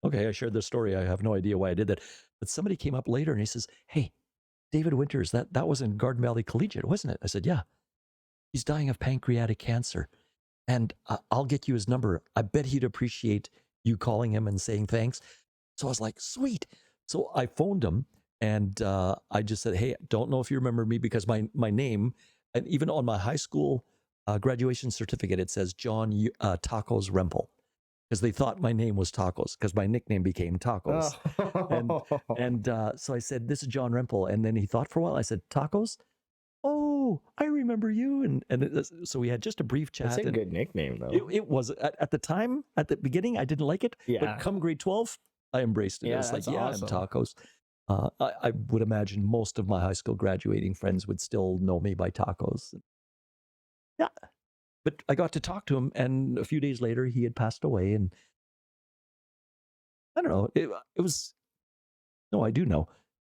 okay, I shared this story. I have no idea why I did that. But somebody came up later and he says, hey, David Winters, that was in Garden Valley Collegiate, wasn't it? I said, yeah. He's dying of pancreatic cancer. And I'll get you his number. I bet he'd appreciate you calling him and saying thanks. So I was like, sweet. So I phoned him and I just said, hey, don't know if you remember me because my name, and even on my high school graduation certificate, it says John Tacos Rempel, because they thought my name was Tacos because my nickname became Tacos. Oh. And so I said, this is John Rempel. And then he thought for a while. I said, Tacos? Oh, I remember you. So we had just a brief chat. That's a good nickname, though. It was at the time, at the beginning, I didn't like it. Yeah. But come grade 12, I embraced it. Yeah, I was like, that's yeah, awesome. I'm Tacos. I would imagine most of my high school graduating friends would still know me by Tacos. Yeah. But I got to talk to him, and a few days later, he had passed away. And I don't know. It was, no, I do know.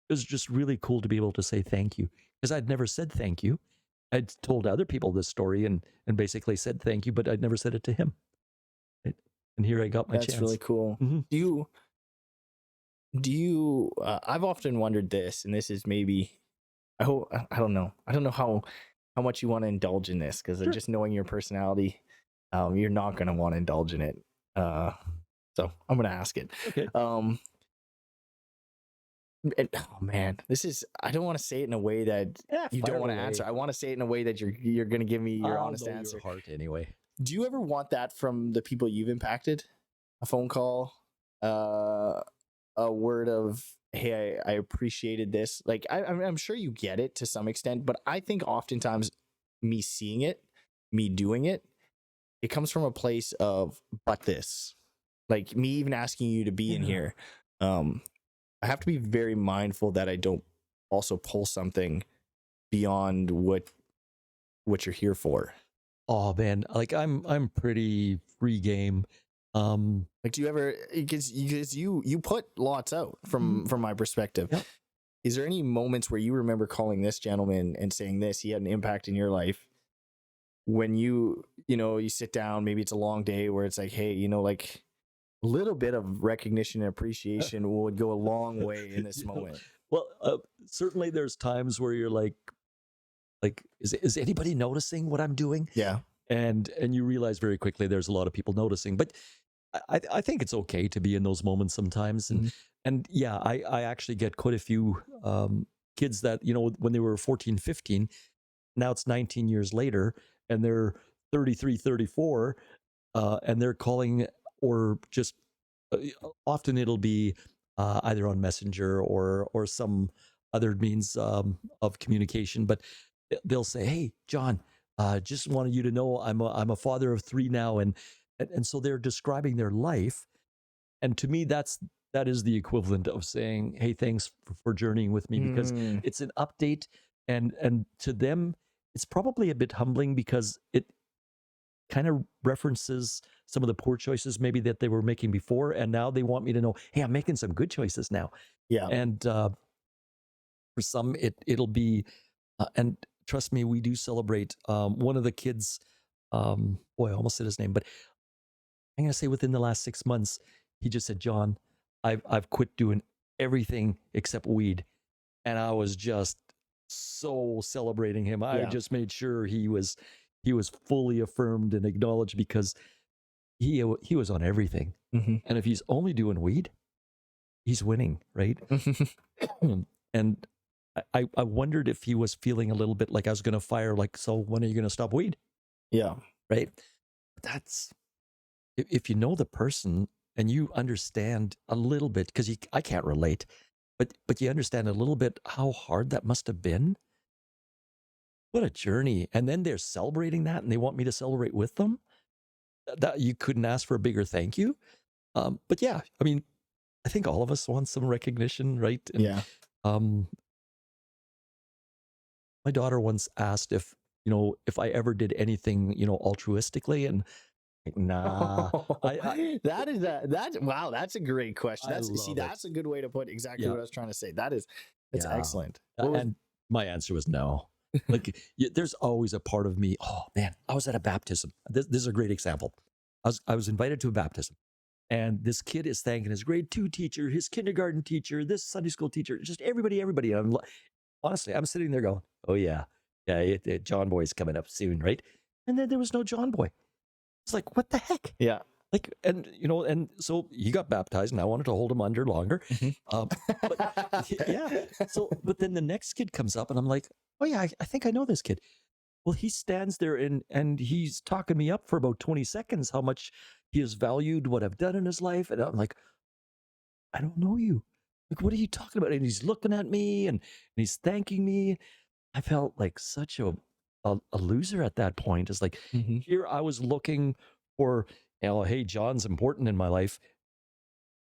It was just really cool to be able to say thank you, because I'd never said thank you. I'd told other people this story and basically said thank you, but I'd never said it to him. And here I got my chance. That's really cool. Mm-hmm. Do you I've often wondered this, and this is maybe, I don't know how much you want to indulge in this, because Sure. just knowing your personality, you're not going to want to indulge in it. So I'm going to ask it. Okay. And, oh man, this is, I don't want to say it in a way that you don't want to answer. I want to say it in a way that you're going to give me your honest answer. Your heart anyway. Do you ever want that from the people you've impacted? A phone call, a word of, hey, I appreciated this. Like I'm sure you get it to some extent, but I think oftentimes me seeing it, me doing it, it comes from a place of, but this, like me even asking you to be in here. I have to be very mindful that I don't also pull something beyond what you're here for. Oh man, like I'm pretty free game. Like, do you ever, because you put lots out from my perspective. Yep. Is there any moments where you remember calling this gentleman and saying this, he had an impact in your life, when you sit down, maybe it's a long day where it's like, hey, like a little bit of recognition and appreciation would go a long way in this moment? Well, certainly there's times where you're like, is anybody noticing what I'm doing? Yeah. And you realize very quickly there's a lot of people noticing. But I think it's okay to be in those moments sometimes. And yeah, I actually get quite a few kids that, when they were 14, 15, now it's 19 years later, and they're 33, 34, and they're calling, or just often it'll be either on Messenger or some other means of communication, but they'll say, hey, John, just wanted you to know I'm a father of 3 now. And so they're describing their life. And to me, that is the equivalent of saying, hey, thanks for journeying with me, because it's an update. And to them, it's probably a bit humbling, because it kind of references some of the poor choices maybe that they were making before. And now they want me to know, hey, I'm making some good choices now. Yeah. And for some, it'll be, and trust me, we do celebrate. One of the kids, boy, I almost said his name, but I'm going to say within the last 6 months, he just said, John, I've quit doing everything except weed. And I was just so celebrating him. I just made sure he was fully affirmed and acknowledged, because he was on everything. And if he's only doing weed, he's winning, right? And I wondered if he was feeling a little bit like I was going to fire, like, so when are you going to stop weed? Yeah. Right. That's, if you know the person and you understand a little bit, because I can't relate, but you understand a little bit how hard that must have been. What a journey. And then they're celebrating that, and they want me to celebrate with them. That you couldn't ask for a bigger thank you. But yeah, I mean, I think all of us want some recognition, right? And Yeah. um, my daughter once asked if, if I ever did anything, altruistically, and like, nah, I That's wow, that's a great question. I That's see, love it. that's a good way to put exactly Yeah, what I was trying to say. That's yeah. excellent. What was And my answer was no. Like, there's always a part of me. Oh man, I was at a baptism. This is a great example. I was invited to a baptism, and this kid is thanking his grade 2 teacher, his kindergarten teacher, this Sunday school teacher, just everybody. And honestly, I'm sitting there going, "Oh yeah, yeah, John Boy's coming up soon, right?" And then there was no John Boy. It's like, what the heck? yeah. Like, and so he got baptized, and I wanted to hold him under longer. Mhm. But yeah, so but then the next kid comes up, and I'm like, oh yeah, I think I know this kid. Well, he stands there and he's talking me up for about 20 seconds, how much he has valued what I've done in his life, and I'm like, I don't know you. Like, what are you talking about? And he's looking at me, and he's thanking me. I felt like such a loser at that point. It's like, Mhm. here I was looking for, hey, John's important in my life,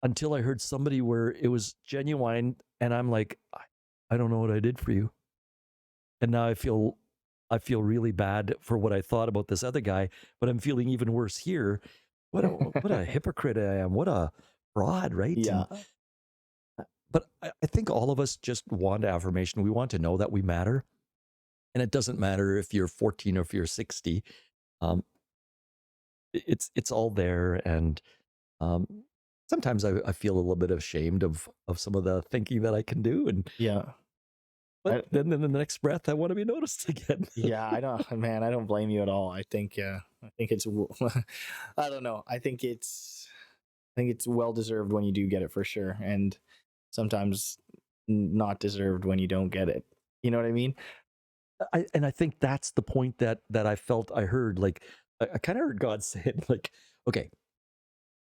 until I heard somebody where it was genuine, and I'm like, I don't know what I did for you. And now I feel really bad for what I thought about this other guy, but I'm feeling even worse here. What a hypocrite I am. What a fraud, right? Yeah. But I think all of us just want affirmation. We want to know that we matter. And it doesn't matter if you're 14 or if you're 60. Um, it's all there. And um, sometimes I feel a little bit ashamed of some of the thinking that I can do. Yeah. But I, then in the next breath, I want to be noticed again. yeah, I don't man, I don't blame you at all. I think it's I don't know. I think it's well deserved when you do get it for sure, and sometimes not deserved when you don't get it. You know what I mean? And I think that's the point that I felt I heard. Like, I kind of heard God saying, like, okay,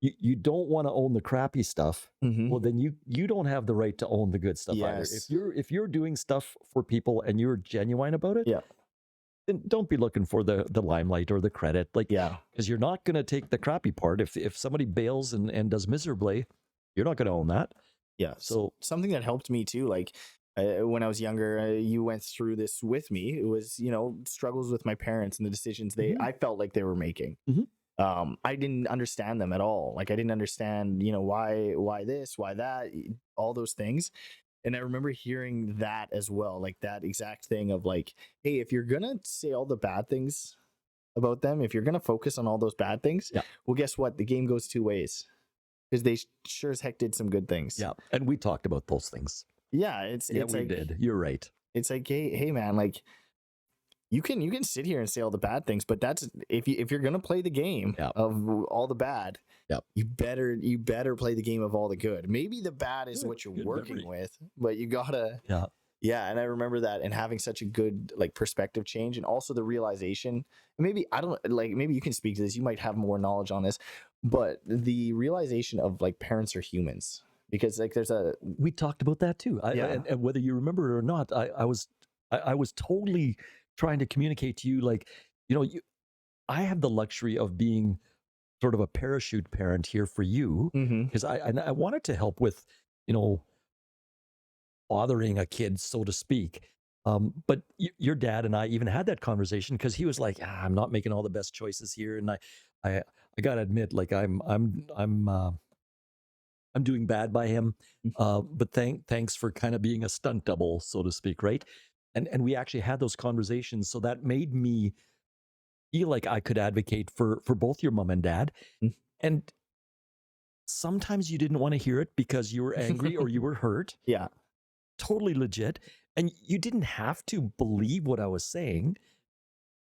you don't want to own the crappy stuff. Mhm. Well, then you don't have the right to own the good stuff either. If Yes. you're doing stuff for people and you're genuine about it, Yeah. then don't be looking for the limelight or the credit. Like, Yeah. because you're not gonna take the crappy part. If somebody bails and does miserably, you're not gonna own that. Yes. So Something that helped me too, like when I was younger, you went through this with me. It was, struggles with my parents and the decisions mhm, I felt like they were making. mhm, I didn't understand them at all. Like I didn't understand, why this, why that, all those things. And I remember hearing that as well, like that exact thing of like, hey, if you're gonna say all the bad things about them, if you're gonna focus on all those bad things, yeah, well, guess what? The game goes two ways because they sure as heck did some good things. yeah. And we talked about those things. Yeah, it's Yeah, it's we like did. You're right. hey man, like you can sit here and say all the bad things, but that's if you're gonna play the game Yeah, of all the bad, yeah. you better play the game of all the good. Maybe the bad is what you're Good working memory. with, but you gotta Yeah. yeah. And I remember that and having such a good like perspective change, and also the realization. Maybe I don't like. Maybe you can speak to this. You might have more knowledge on this, but the realization of like parents are humans because like there's a We talked about that too. yeah. And whether you remember it or not, I was totally trying to communicate to you, like, I have the luxury of being sort of a parachute parent here for you, Hmm. because I wanted to help with, you know, bothering a kid, so to speak. But your dad and I even had that conversation because he was like, I'm not making all the best choices here, and I gotta admit, like, I'm doing bad by him. But thanks for kind of being a stunt double, so to speak, right? And we actually had those conversations, so that made me feel like I could advocate for both your mom and dad. And sometimes you didn't want to hear it because you were angry or you were hurt. Yeah. Totally legit. And you didn't have to believe what I was saying.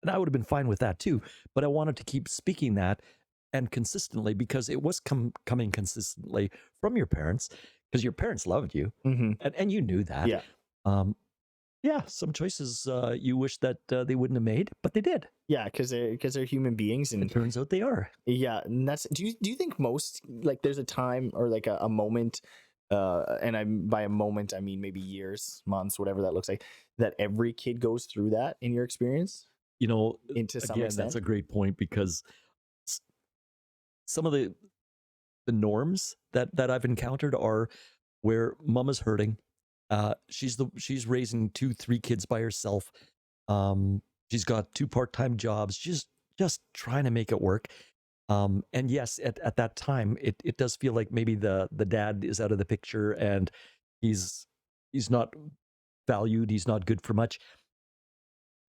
And I would have been fine with that too. But I wanted to keep speaking that and consistently because it was coming consistently from your parents because your parents loved you Hmm. and you knew that. Yeah. Um, yeah, some choices you wish that they wouldn't have made, but they did. Yeah, because they're human beings, It and turns out they are. yeah, and that's do you think most like there's a time or like a moment, and I by a moment I mean maybe years, months, whatever that looks like, that every kid goes through that in your experience, You know, into some again, that's extent. a great point because s- some of the the norms that I've encountered are where mom is hurting. She's raising 2, 3 kids by herself. Um, she's got 2 part-time jobs. She's just trying to make it work. And yes, at that time, it does feel like maybe the dad is out of the picture and he's he's not valued, he's not good for much.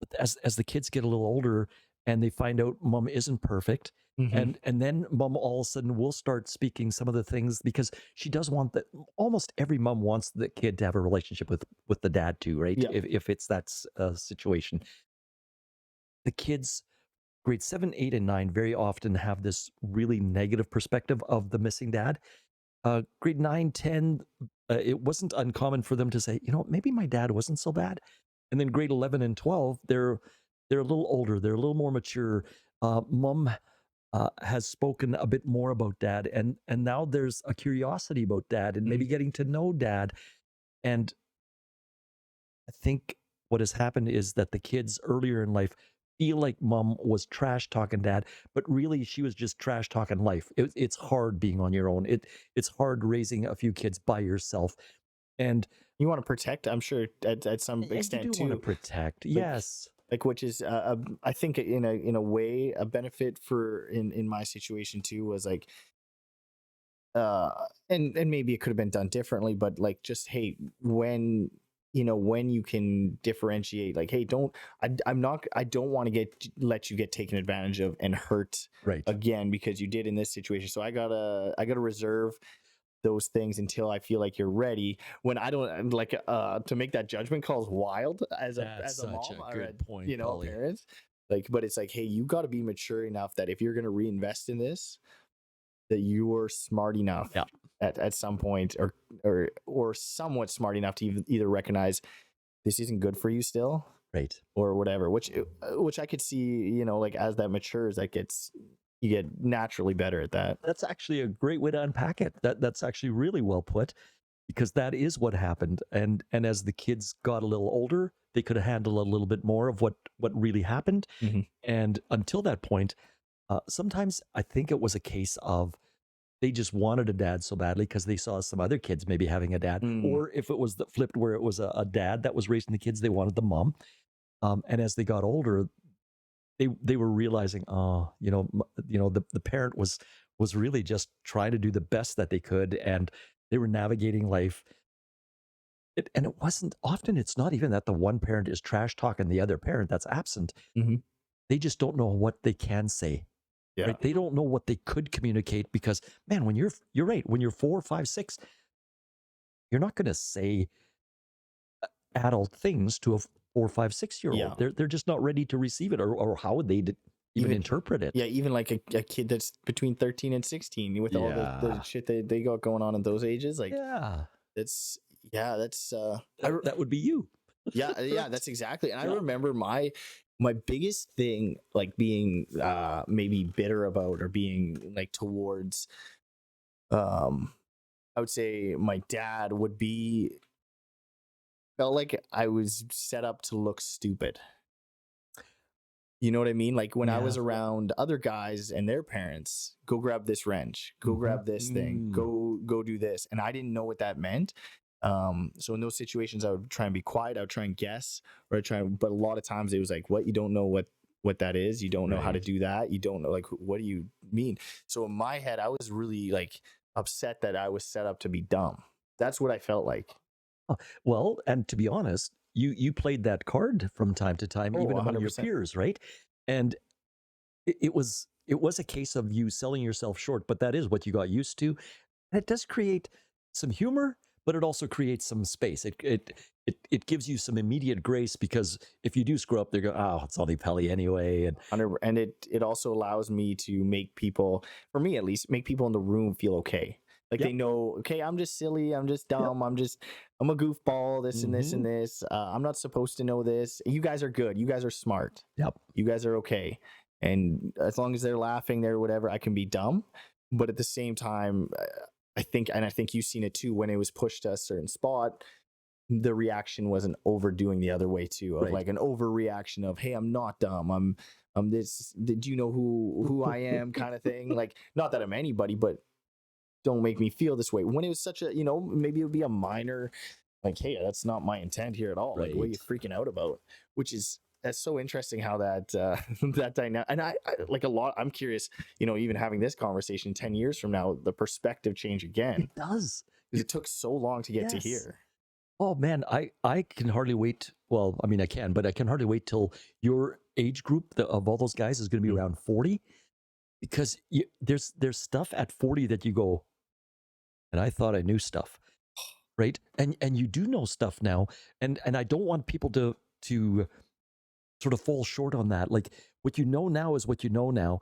But as the kids get a little older and they find out mom isn't perfect, Hmm. and then mom all of a sudden will start speaking some of the things because she does want that. Almost every mom wants the kid to have a relationship with the dad too, right? Yeah. If it's that situation, the kids grade 7, 8, and 9 very often have this really negative perspective of the missing dad. Grade 9, 10, it wasn't uncommon for them to say, maybe my dad wasn't so bad. And then grade 11 and 12, they're a little older, they're a little more mature. Mom has spoken a bit more about dad, and now there's a curiosity about dad and maybe Hmm. getting to know dad. And I think what has happened is that the kids earlier in life feel like mom was trash talking dad, but really she was just trash talking life. It's hard being on your own. It's hard raising a few kids by yourself, and You want to protect, I'm sure, at some you extent do want to too. protect. Like, Yes, which is I think in a way a benefit for in my situation too was like uh and maybe it could have been done differently, but like just hey, when when you can differentiate, like hey, I'm not, I don't want to let you get taken advantage of and hurt right. again because you did in this situation. So I gotta reserve those things until I feel like you're ready. When I don't like to make that judgment call is wild as a That's such mom a or a good point, a Polly. parent. Like, but it's like, hey, you got to be mature enough that if you're gonna reinvest in this, that you're smart enough Yeah, at some point, or somewhat smart enough to either recognize this isn't good for you still right. or whatever. Which I could see, like as that matures, that gets you get naturally better at that. That's actually a great way to unpack it. That's actually really well put because that is what happened. And as the kids got a little older, they could handle a little bit more of what really happened. Hmm. And until that point, sometimes I think it was a case of they just wanted a dad so badly because they saw some other kids maybe having a dad, Mm. or if it was the flipped where it was a dad that was raising the kids, they wanted the mom. And as they got older, they were realizing, oh, the parent was really just trying to do the best that they could, and they were navigating life. And it wasn't often. It's not even that the one parent is trash talking the other parent that's absent. Hmm. They just don't know what they can say, Yeah. right? They don't know what they could communicate because, man, when you're right, when you're 4, 5, 6, you're not going to say adult things to a 4, 5, 6 year old. Yeah. They're just not ready to receive it, or how would they even Even interpret it? yeah, even like a kid that's between 13 and 16 with all the Yeah. shit they got going on in those ages, like Yeah. it's yeah, that's That would be you. yeah, yeah, Right. that's exactly. And I Yeah. remember my biggest thing like being maybe bitter about or being like towards um I would say my dad would be felt like I was set up to look stupid. You know what I mean? Like when I was Yeah. around other guys and their parents, go grab this wrench, go Mhm. grab this thing, Mm. go do this, and I didn't know what that meant. So in those situations, I would try and be quiet. I would try and guess, or I try. But a lot of times, it was like, "What? You don't know what that is. You don't know how to Right. do that. You don't know like what do you mean?" So in my head, I was really like upset that I was set up to be dumb. That's what I felt like. Oh, well, and to be honest, you played that card from time to time, Oh, even among your 100%. peers, right? And it was a case of you selling yourself short, but that is what you got used to. And it does create some humor, but it also creates some space. It gives you some immediate grace because if you do screw up, they go, "Oh, it's only Pelly anyway." And And it also allows me to make people, for me at least, make people in the room feel okay. Like they yep, know, okay, I'm just silly, I'm just yep, dumb, I'm a goofball, this and this and hmm, this. I'm not supposed to know this. You guys are good. You guys are smart. yep, You guys are okay. And as long as they're laughing, they're whatever, I can be dumb. But at the same time, I think you've seen it too, when it was pushed to a certain spot, the reaction wasn't overdoing the other way too, of right. like an overreaction of hey, I'm not dumb, I'm this, do you know who I am, kind of thing. Like not that I'm anybody, but don't make me feel this way. When it was such a, maybe it would be a minor, like, hey, that's not my intent here at all. Like, what are you Right. freaking out about? Which is, that's so interesting how that that dynamic. And I like a lot. I'm curious, even having this conversation 10 years from now, the perspective change again, It does. because it took so long to get to Yes. here. Oh man, I can hardly wait. Well, I mean, I can, but I can hardly wait till your age group of all those guys is going to be Mm. around 40, because there's stuff at 40 that you go, and I thought I knew stuff, right? And you do know stuff now, and I don't want people to sort of fall short on that. Like, what you know now is what you know now.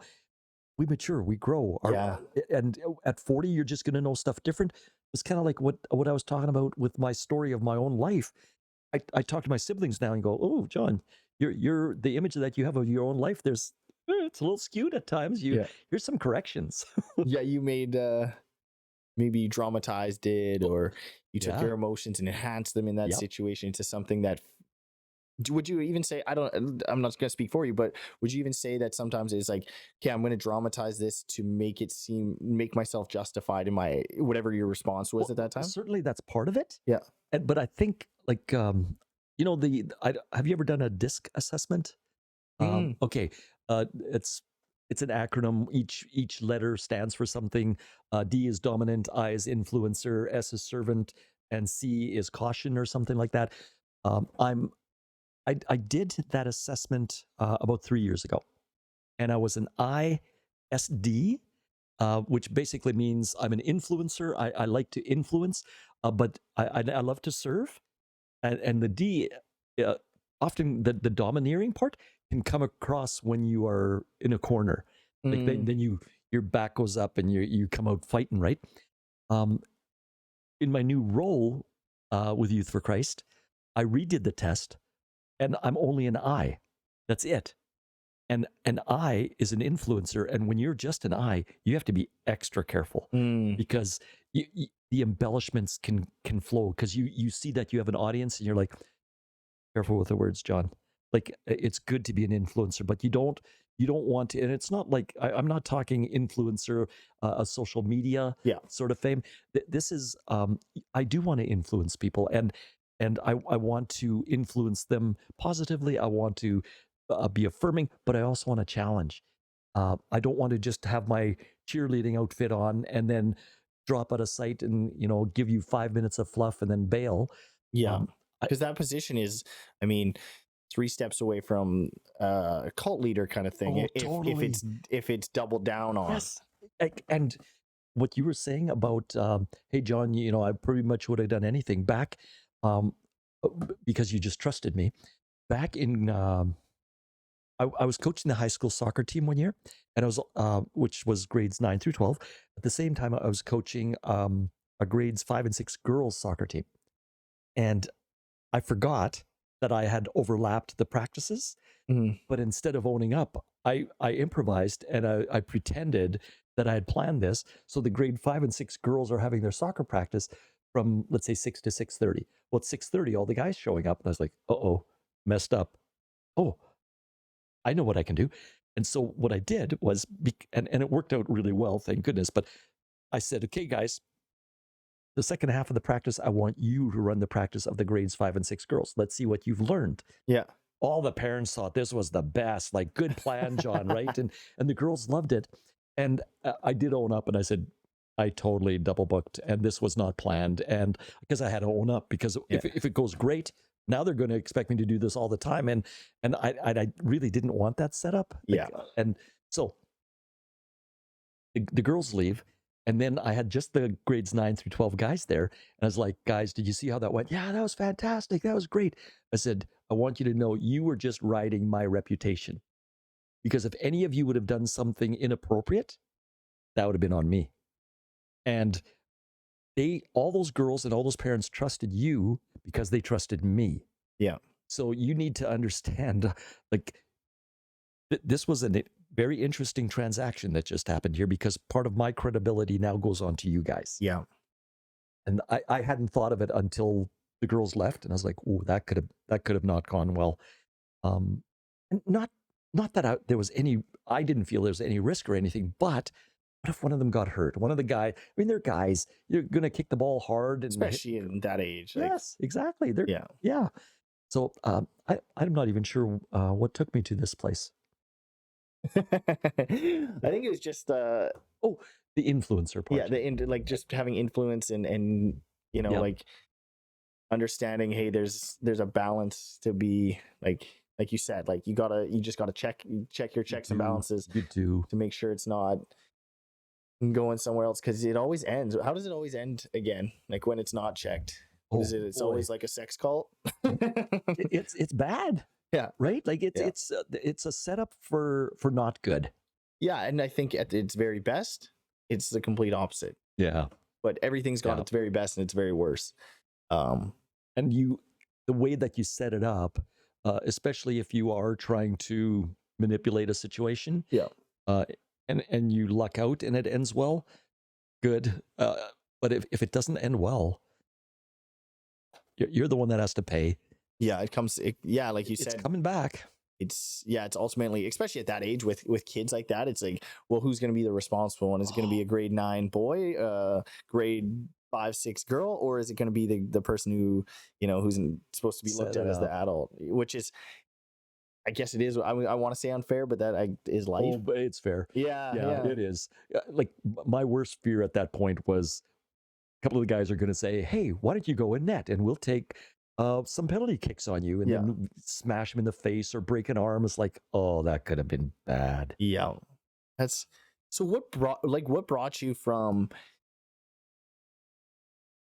We mature, we grow. Yeah. And at 40, you're just going to know stuff different. It's kind of like what I was talking about with my story of my own life. I talk to my siblings now and go, "Oh, John, you're the image that you have of your own life. It's a little skewed at times. Yeah. Here's some corrections." Yeah. You made, maybe you dramatized it, or you took Yeah. your emotions and enhanced them in that Yep. situation into something that, would you even say, I'm not going to speak for you, but would you even say that sometimes it's like, okay, I'm going to dramatize this to make myself justified in my, whatever your response was Well, at that time? certainly that's part of it. Yeah. But I think, like, have you ever done a disc assessment? Mm. Okay, it's an acronym. Each letter stands for something. D is dominant, I is influencer, S is servant, and C is caution, or something like that. Um, I'm I did that assessment about 3 years ago, and I was an ISD, which basically means I'm an influencer. I like to influence, but I love to serve. And the D, uh, often the domineering part can come across when you are in a corner. Like, Mm. then your back goes up and you come out fighting, right? Um, in my new role with Youth for Christ, I redid the test, and I'm only an I. That's it. And an I is an influencer, and when you're just an I, you have to be extra careful, Mm. because the embellishments can flow, because you see that you have an audience, and you're like, careful with the words, John. Like, it's good to be an influencer, but you don't want to. And it's not like, I'm not talking influencer, a social media Yeah. sort of fame. This is, I do want to influence people, and I want to influence them positively. I want to be affirming, but I also want to challenge. I don't want to just have my cheerleading outfit on and then drop out of sight and give you 5 minutes of fluff and then bail. Yeah. Um, I, Because that position is, I mean, 3 steps away from a cult leader kind of thing. oh, If totally. it's doubled down on. Yes. And what you were saying about, hey, John, I pretty much would have done anything back, um, because you just trusted me. Back in, I was coaching the high school soccer team one year, and I was, which was grades 9 through 12. At the same time, I was coaching a grades 5 and 6 girls soccer team. And I forgot that I had overlapped the practices. Mm. But instead of owning up, I improvised, and I pretended that I had planned this. So the grade 5 and 6 girls are having their soccer practice from, let's say, 6 to 6:30. Well, at 6:30, all the guys showing up, and I was like, uh-oh, messed up. Oh, I know what I can do. And so what I did was, and it worked out really well, thank goodness. But I said, okay, guys, the second half of the practice, I want you to run the practice of the grades 5 and 6 girls. Let's see what you've learned. Yeah. All the parents thought this was the best, like, good plan, John, right? And the girls loved it. And I did own up, and I said, I totally double booked, and this was not planned. And because I had to own up, because Yeah. if it goes great, now they're going to expect me to do this all the time. And I really didn't want that setup. Yeah. And so the girls leave, and then I had just the grades 9 through 12 guys there. And I was like, guys, did you see how that went? Yeah, that was fantastic. That was great. I said, I want you to know you were just riding my reputation. Because if any of you would have done something inappropriate, that would have been on me. And all those girls and all those parents trusted you because they trusted me. Yeah. So you need to understand, like, this was a very interesting transaction that just happened here, because part of my credibility now goes on to you guys. Yeah. And I hadn't thought of it until the girls left, and I was like, "Ooh, that could have not gone well." And not that there was any. I didn't feel there was any risk or anything, but what if one of them got hurt? One of the guy, I mean, they're guys. You're gonna kick the ball hard and hit. Especially in that age. Like, Yes, exactly. They're yeah. yeah. So I'm not even sure what took me to this place. I think it was just Oh, the influencer yeah, part. like just having influence and Yeah. like understanding, hey, there's a balance to be like you said, like you just gotta check your checks and balances You do. to make sure it's not going somewhere else, because it always ends. How does it always end again? Like when it's not checked? What is it? It's boy. always like a sex cult. It's bad. Yeah. Right? Like Yeah. it's a setup for not good. Yeah, and I think at its very best, it's the complete opposite. Yeah. But everything's got Yeah. its very best and its very worst. And the way that you set it up, especially if you are trying to manipulate a situation, Yeah. And you luck out and it ends well, good. But if it doesn't end well, you're the one that has to pay. Yeah, yeah, like you said, It's coming back. it's ultimately, especially at that age with kids like that, it's like, well, who's going to be the responsible one? Is it going to be a grade 9 boy, grade 5, 6 girl, or is it going to be the person who, who's supposed to be looked Set at it as the up. adult, which is, I guess it is. I want to say unfair, but that is life. Oh, but it's fair. Yeah, Yeah, it is. Like my worst fear at that point was a couple of the guys are going to say, "Hey, why don't you go in net and we'll take some penalty kicks on you and Yeah. then smash him in the face or break an arm." It's like, oh, that could have been bad. Yeah. That's so. What brought you from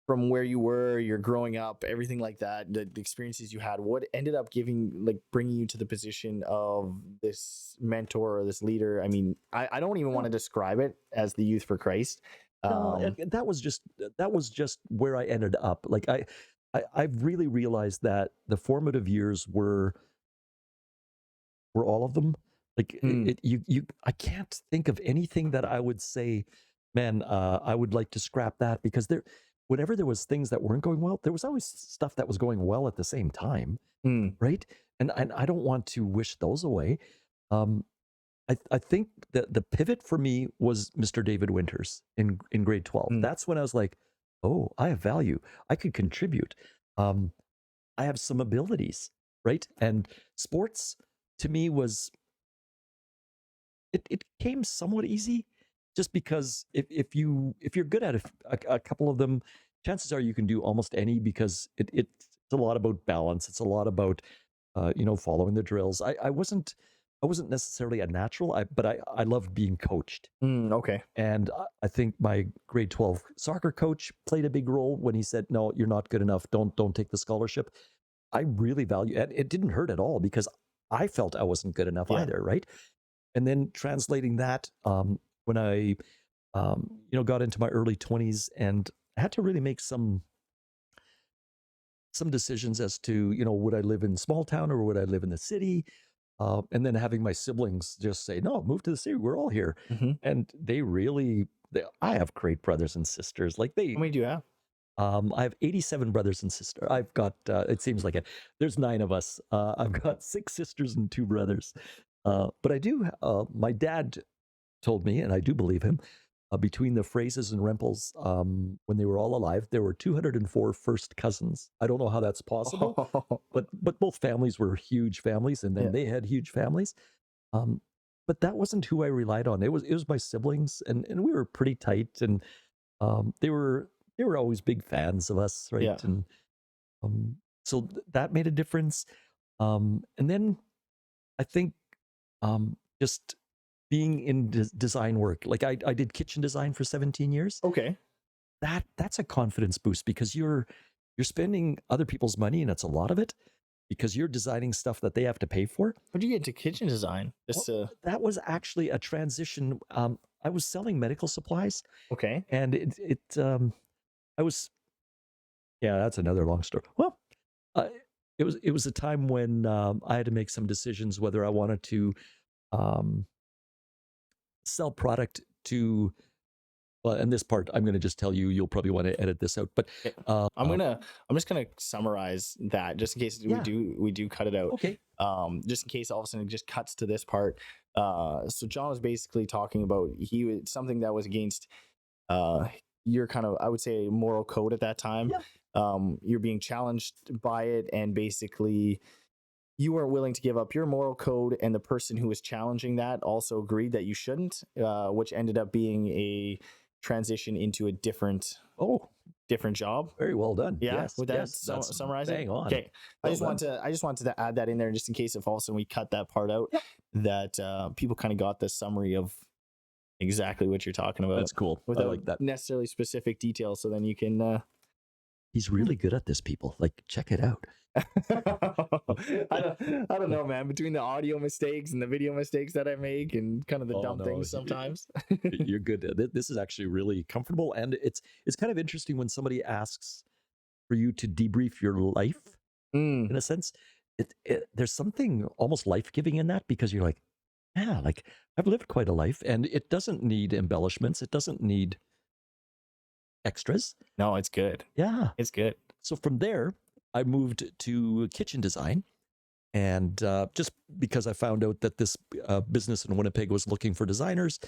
where you were, you're growing up, everything like that, the experiences you had? What ended up bringing you to the position of this mentor or this leader? I mean, I don't even want to describe it as the Youth for Christ. No, that was just where I ended up. Like I've really realized that the formative years were all of them. Like I can't think of anything that I would say, man, I would like to scrap that, because whenever there was things that weren't going well, there was always stuff that was going well at the same time, right? And I don't want to wish those away. Um, I think that the pivot for me was Mr. David Winters in grade 12. That's when I was like, oh, I have value. I could contribute. I have some abilities, right? And sports to me was it came somewhat easy, just because if you're good at a couple of them, chances are you can do almost any, because it's a lot about balance. It's a lot about following the drills. I wasn't necessarily a natural, but I loved being coached. Okay. And I think my grade 12 soccer coach played a big role when he said, "No, you're not good enough. Don't take the scholarship." I really value, and it didn't hurt at all, because I felt I wasn't good enough either, right? And then translating that, when I got into my early 20s, and I had to really make some decisions as to, would I live in small town or would I live in the city? And then having my siblings just say, "No, move to the city. We're all here." And I have great brothers and sisters. Like How many do you have? I have 87 brothers and sisters. I've got, it seems like it. There's 9 of us. I've got 6 sisters and 2 brothers. But I do, my dad told me, and I do believe him, between the Phrases and Rempels, when they were all alive, there were 204 first cousins. I don't know how that's possible, but both families were huge families, and then they had huge families. But that wasn't who I relied on. It was my siblings, and we were pretty tight, and they were always big fans of us, right? Yeah. And so that made a difference. And then I think just being in design work, like I did kitchen design for 17 years. Okay. That's a confidence boost, because you're spending other people's money, and it's a lot of it, because you're designing stuff that they have to pay for. How'd you get into kitchen design? That was actually a transition. I was selling medical supplies, Okay. and I was, yeah, that's another long story. Well, it was a time when I had to make some decisions whether I wanted to sell product to Well, and this part, I'm going to just tell you, you'll probably want to edit this out. But Okay. uh, uh, I'm just gonna summarize that just in case yeah, we do cut it out. okay. Just in case all of a sudden it just cuts to this part. So John was basically talking about he was something that was against uh your kind of, I would say, moral code at that time. Yeah. You're being challenged by it, and basically you weren't willing to give up your moral code, and the person who was challenging that also agreed that you shouldn't, which ended up being a transition into a Oh, different job. very well done. Yeah, Yes, would that yes, that's summarize it? bang on. Okay, Well done. I just wanted to add that in there just in case if all of a sudden we cut that part out, Yeah, that people kind of got the summary of exactly what you're talking about that's cool. I without like that. necessarily specific details. So then you can. He's really good at this, people. Like, check it out. I don't know, man. Between the audio mistakes and the video mistakes that I make, and kind of the Oh dumb no, things sometimes. you're good. This is actually really comfortable, and it's kind of interesting when somebody asks for you to debrief your life. Mm, In a sense, there's something almost life giving in that because you're like, yeah, like I've lived quite a life, and it doesn't need embellishments. It doesn't need extras. no, it's good. Yeah. It's good. So from there, I moved to kitchen design. And just because I found out that this business in Winnipeg was looking for designers,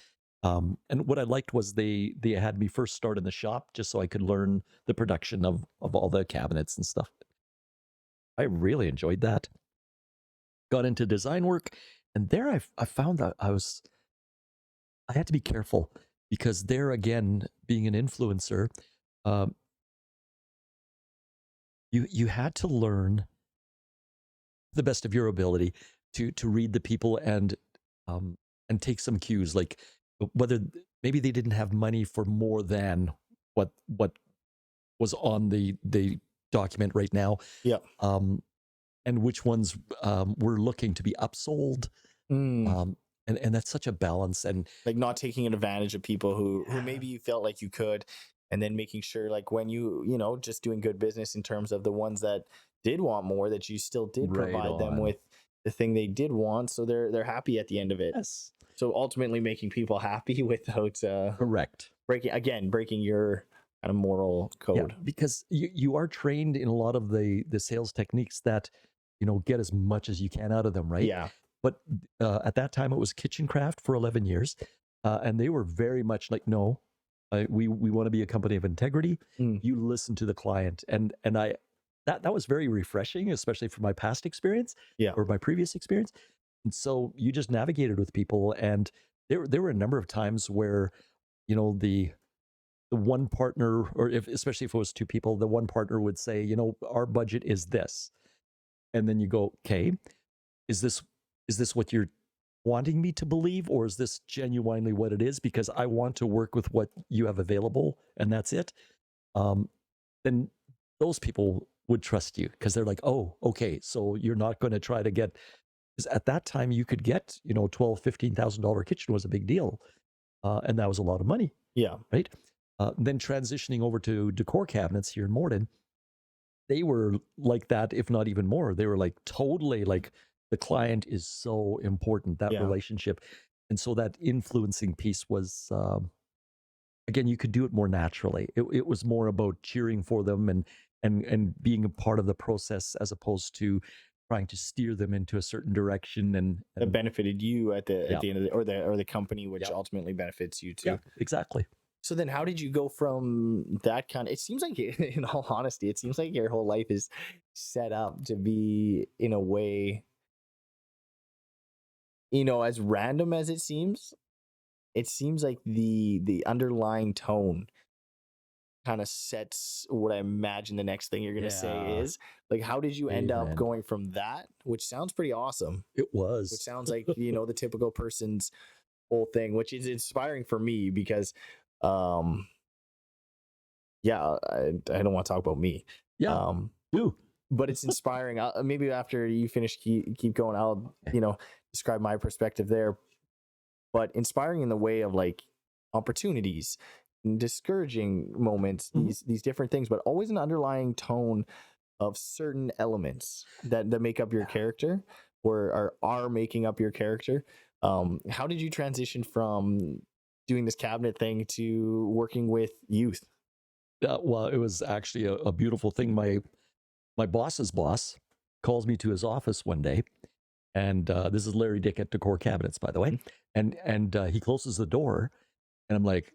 and what I liked was they had me first start in the shop just so I could learn the production of all the cabinets and stuff. I really enjoyed that. Got into design work, and there I found that I had to be careful because there again, being an influencer, um, you had to learn the best of your ability to read the people um and take some cues, like whether maybe they didn't have money for more than what was on the document right now, Yeah. um and which ones were looking to be upsold, Mm. and that's such a balance. And Like not taking advantage of people who yeah, maybe you felt like you could, and then making sure like when you know, just doing good business in terms of the ones that did want more, that you still did right provide them on. with the thing they did want, so they're happy at the end of it. Yes, So ultimately making people happy without correct. breaking your kind of moral Yeah, code. because you are trained in a lot of the sales techniques that get as much as you can out of them, right? Yeah. But at that time, it was kitchen craft for 11 years, and they were very much like, no, we want to be a company of integrity. Mm. You listen to the client, and I that was very refreshing, especially for my past experience Yeah. or my previous experience. And so you just navigated with people, and there were a number of times where the one partner, or if especially if it was two people, the one partner would say, our budget is this, and then you go, okay, is this is this what you're wanting me to believe, or is this genuinely what it is? Because I want to work with what you have available, and that's it. Um, then those people would trust you because they're like, oh, okay, so you're not going to try to get. Because at that time, you could get, $12,000-$15,000 kitchen was a big deal, and that was a lot of money, Yeah. right? Then transitioning over to decor cabinets here in Morden, they were like that, if not even more. They were like totally like the client is so important, that Yeah. relationship. And so that influencing piece was, again, you could do it more naturally. It was more about cheering for them and being a part of the process as opposed to trying to steer them into a certain direction. And, That and benefited you at yeah, the end of the, or the company, which yeah, ultimately benefits you yeah, too. exactly. So then how did you go from that kind of, it seems like in all honesty, it seems like your whole life is set up to be in a way, as random as it seems like the underlying tone kind of sets what I imagine the next thing you're going to say Yeah. is. Like, how did you end up Amen. going from that, which sounds pretty awesome, It which was. sounds like, the typical person's whole thing, which is inspiring for me because, um, yeah, I don't want to talk about me. Yeah. Um, Do. but it's inspiring. Maybe after you finish, keep going, I'll, describe my perspective there, but inspiring in the way of like opportunities, discouraging moments, Mhm. these different things, but always an underlying tone of certain elements that make up your Yeah. character, or are making up your character. How did you transition from doing this cabinet thing to working with youth? Well, it was actually a beautiful thing. My boss's boss calls me to his office one day, and this is Larry Dick at Decor Cabinets, by the way, and he closes the door, and I'm like,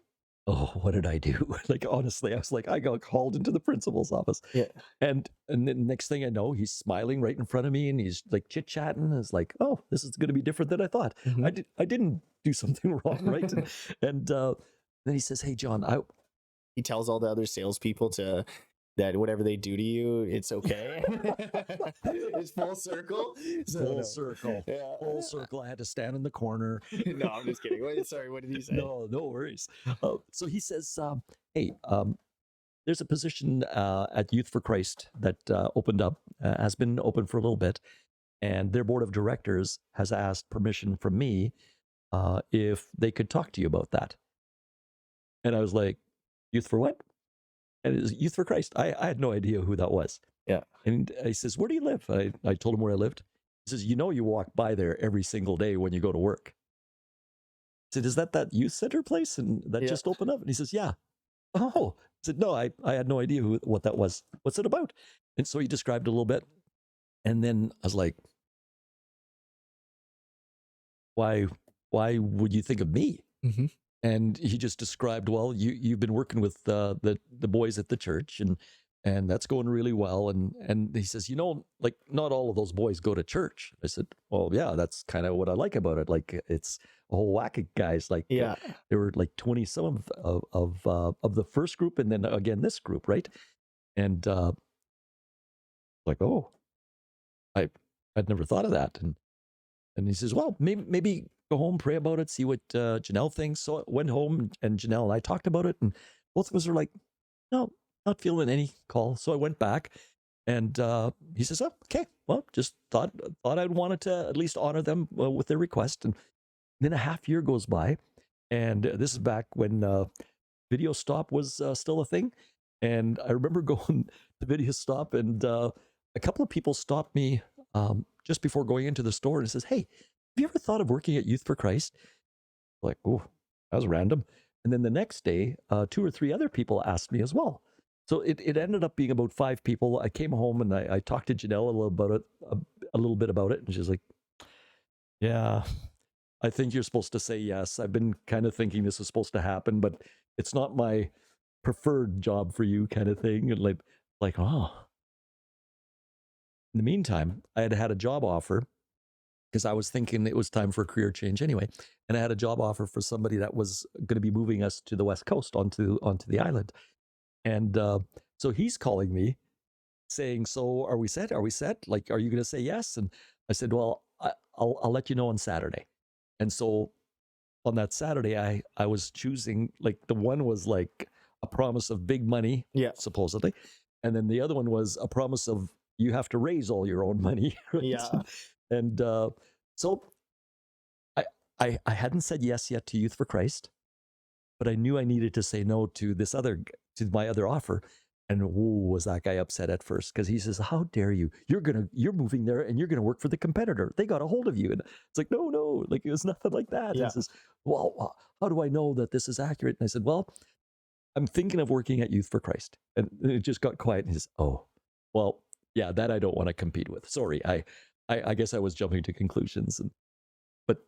oh, what did I do? Like, honestly, I was like, I got called into the principal's office. Yeah. And then next thing I know, he's smiling right in front of me, and he's like chit chatting. It's like, oh, this is going to be different than I thought. Mhm. I didn't do something wrong, right? And then he says, hey, John, He tells all the other salespeople to that whatever they do to you, it's okay. It's full circle. So, full no. circle, Yeah. full circle. I had to stand in the corner. No, I'm just kidding. Wait, sorry, what did he say? No worries. So he says, hey, there's a position at Youth for Christ that opened up, has been open for a little bit, and their board of directors has asked permission from me if they could talk to you about that. And I was like, Youth for what? And it was Youth for Christ. I had no idea who that was. Yeah. And he says, where do you live? I told him where I lived. He says, you walk by there every single day when you go to work. I said, is that youth center place and that Yeah. just opened up? And he says, yeah. Oh, I said, no, I had no idea what that was. What's it about? And so he described a little bit. And then I was like, why would you think of me? Mhm. And he just described, well, you've been working with the boys at the church, and that's going really well. And he says, like not all of those boys go to church. I said, well, yeah, that's kind of what I like about it. Like it's a whole whack of guys. Like Yeah. there were like 20 some of the first group, and then again this group, right? And like, oh, I'd never thought of that. And he says, well, maybe go home, pray about it, see what Janelle thinks. So I went home, and Janelle and I talked about it, and both of us were like, no, not feeling any call. So I went back, and he says, oh, okay, well, just thought I'd wanted to at least honor them with their request. And then a half year goes by, and this is back when Video Stop was still a thing. And I remember going to Video Stop, and a couple of people stopped me just before going into the store and says, hey, have you ever thought of working at Youth for Christ? Like, oh, that was random. And then the next day, 2 or 3 other people asked me as well. So it ended up being about 5 people. I came home and I talked to Janelle a little bit about it. And she's like, yeah, I think you're supposed to say yes. I've been kind of thinking this was supposed to happen, but it's not my preferred job for you, kind of thing. And like, oh. In the meantime, I had a job offer because I was thinking it was time for a career change anyway. And I had a job offer for somebody that was going to be moving us to the West Coast onto the island. And so he's calling me saying, so are we set? Are we set? Like, are you going to say yes? And I said, well, I'll let you know on Saturday. And so on that Saturday, I was choosing, like, the one was like a promise of big money, Yeah. supposedly. And then the other one was a promise of you have to raise all your own money. Right? Yeah. And so I hadn't said yes yet to Youth for Christ, but I knew I needed to say no to to my other offer. And was that guy upset at first, because he says, how dare you? You're moving there and you're gonna work for the competitor. They got a hold of you. And it's like, no, like it was nothing like that. Yeah. And he says, well, how do I know that this is accurate? And I said, well, I'm thinking of working at Youth for Christ. And it just got quiet. And he says, oh, well, yeah, that I don't want to compete with. Sorry, I guess I was jumping to conclusions. But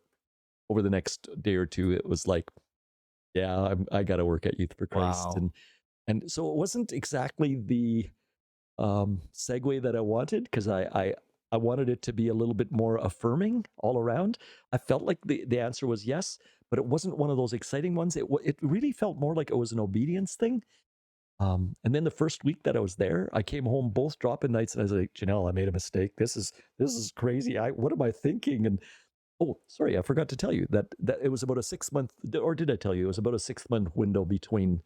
over the next day or two, it was like, yeah, I got to work at Youth for Christ. Wow. And so it wasn't exactly the segue that I wanted, because I wanted it to be a little bit more affirming all around. I felt like the answer was yes, but it wasn't one of those exciting ones. It really felt more like it was an obedience thing. And then the first week that I was there, I came home both drop-in nights, and I was like, Janelle, I made a mistake. This is crazy. What am I thinking? And oh, sorry, I forgot to tell you that it was about a 6-month, or did I tell you it was about a 6-month window between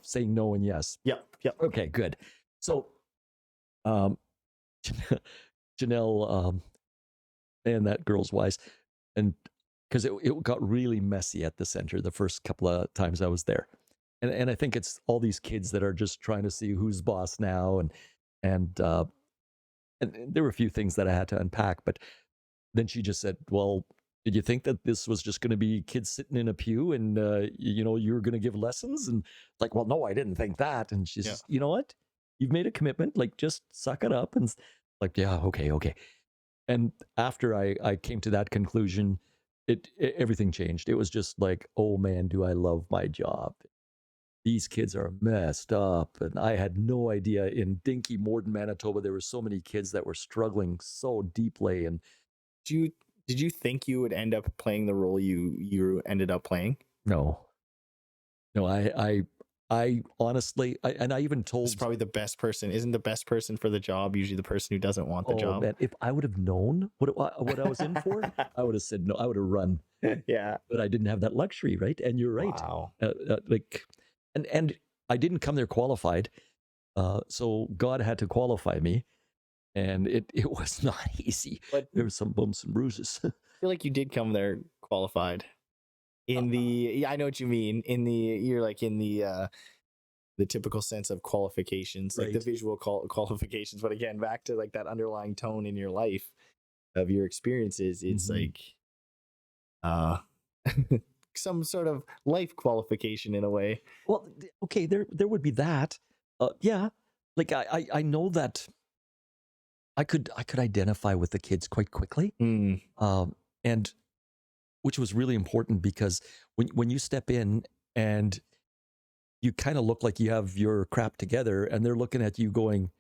saying no and yes? Yep. Okay, good. So um, Janelle and that girl's wise, and because it got really messy at the center the first couple of times I was there. And I think it's all these kids that are just trying to see who's boss now, and there were a few things that I had to unpack. But then she just said, "Well, did you think that this was just going to be kids sitting in a pew and you were going to give lessons? And like, well, no, I didn't think that. And she's Yeah. just, you know what? You've made a commitment. Like, just suck it up. And like, yeah, okay, okay. And after I came to that conclusion, everything changed. It was just like, oh man, do I love my job. These kids are messed up. And I had no idea in dinky Morden, Manitoba, there were so many kids that were struggling so deeply. And Did you did you think you would end up playing the role you ended up playing? no, no, I honestly, and I even It's told, probably the best person. Isn't the best person for the job usually the person who doesn't want the oh job? man, if I would have known what I was in for, I would have said no. I would have run, Yeah. but I didn't have that luxury, right? And you're right. Wow. Like, and I didn't come there qualified, so God had to qualify me, and it was not easy. But There were some bumps and bruises. I feel like you did come there qualified. In the yeah, I know what you mean. In the you're like in the typical sense of qualifications, like the Right. visual qualifications. But again, back to like that underlying tone in your life of your experiences, it's Mhm. like uh some sort of life qualification in a way. Well, okay, there would be that. Yeah, like I know that I could identify with the kids quite quickly, Mm. and which was really important because when you step in and you kind of look like you have your crap together, and they're looking at you going,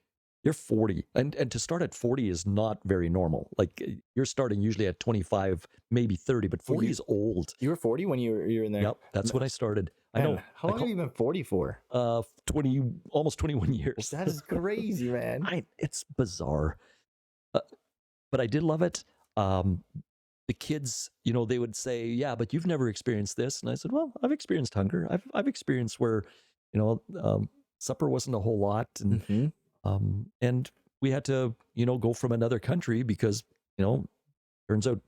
"You're 40," and to start at 40 is not very normal. Like you're starting usually at 25, maybe 30, but Were 40 you is old. you were 40 when you were in there? Yep, that's when I started. I Man, know. how long have you been 40 for? 20, almost 21 years. That is crazy, man. It's bizarre. Uh, but I did love it. Um, the kids, they would say, "Yeah, but you've never experienced this." And I said, "Well, I've experienced hunger. I've experienced where, you know, um, supper wasn't a whole lot, Hmm. and we had to, go from another country because, turns out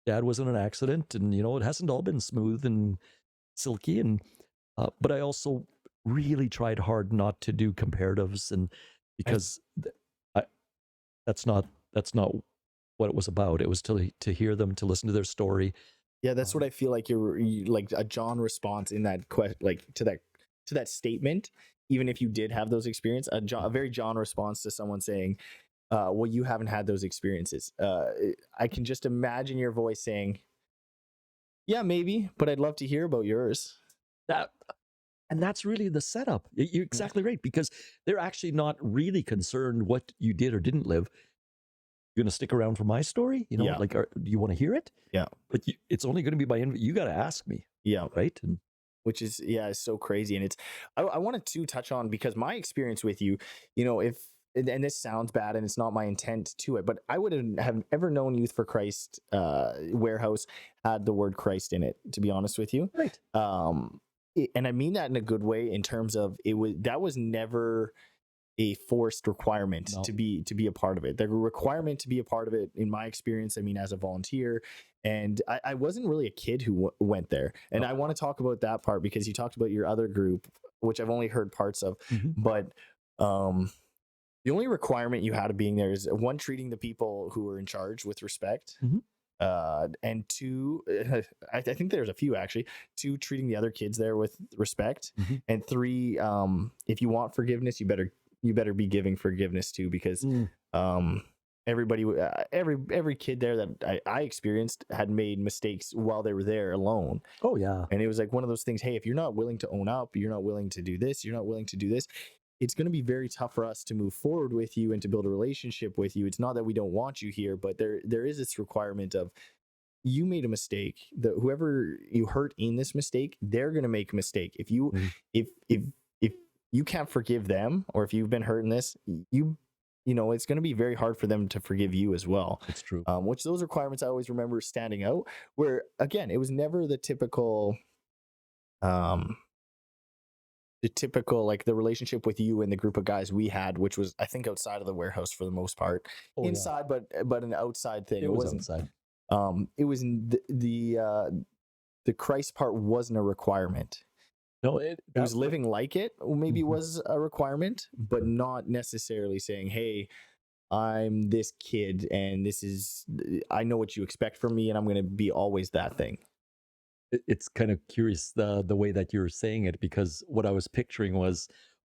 dad was in an accident, and it hasn't all been smooth and silky, and but I also really tried hard not to do comparatives, and because I, that's not what it was about. It was to hear them, to listen to their story. Yeah, that's what I feel like like a John response in that like to that statement. Even if you did have those experiences, a very John response to someone saying, "Well, you haven't had those experiences." I can just imagine your voice saying, "Yeah, maybe, but I'd love to hear about yours." That and that's really the setup. You're Mm. exactly right, because they're actually not really concerned what you did or didn't live. You're gonna stick around for my story, Yeah, like, do you want to hear it? yeah, But it's only going to be by you got to ask me, yeah. right? And Which is yeah, it's so crazy, and I wanted to touch on because my experience with you, if and this sounds bad and it's not my intent to it, but I wouldn't have ever known Youth for Christ warehouse had the word Christ in it, to be honest with you. right, And I mean that in a good way in terms of that was never a forced requirement no, to be a part of it. The requirement to be a part of it, in my experience, I mean, as a volunteer, and I wasn't really a kid who went there. And no. I want to talk about that part because you talked about your other group, which I've only heard parts of. Mhm. But the only requirement you had of being there is one, treating the people who were in charge with respect. Mhm. And two, I think there's a few actually. Two, treating the other kids there with respect, Mhm. and three, if you want forgiveness, you better be giving forgiveness too, because Mm. everybody, every kid there that I experienced had made mistakes while they were there alone, Oh yeah, and it was like one of those things. Hey, if you're not willing to own up, you're not willing to do this, you're not willing to do this. It's going to be very tough for us to move forward with you and to build a relationship with you. It's not that we don't want you here, but there is this requirement of you made a mistake. Whoever you hurt in this mistake, they're going to make a mistake. If you Mhm. if you can't forgive them, or if you've been hurt in this, it's going to be very hard for them to forgive you as well. It's true. Which those requirements I always remember standing out. Where again, it was never um the typical like the relationship with you and the group of guys we had, which was I think outside of the warehouse for the most part, Oh yeah, inside, but an outside thing. it It was wasn't. outside. It was the Christ part wasn't a requirement. No, It was living like it, or maybe Mhm. was a requirement, but not necessarily saying, "Hey, I'm this kid and this is I know what you expect from me and I'm going to be always that thing. It's kind of curious the way that you're saying it, because what I was picturing was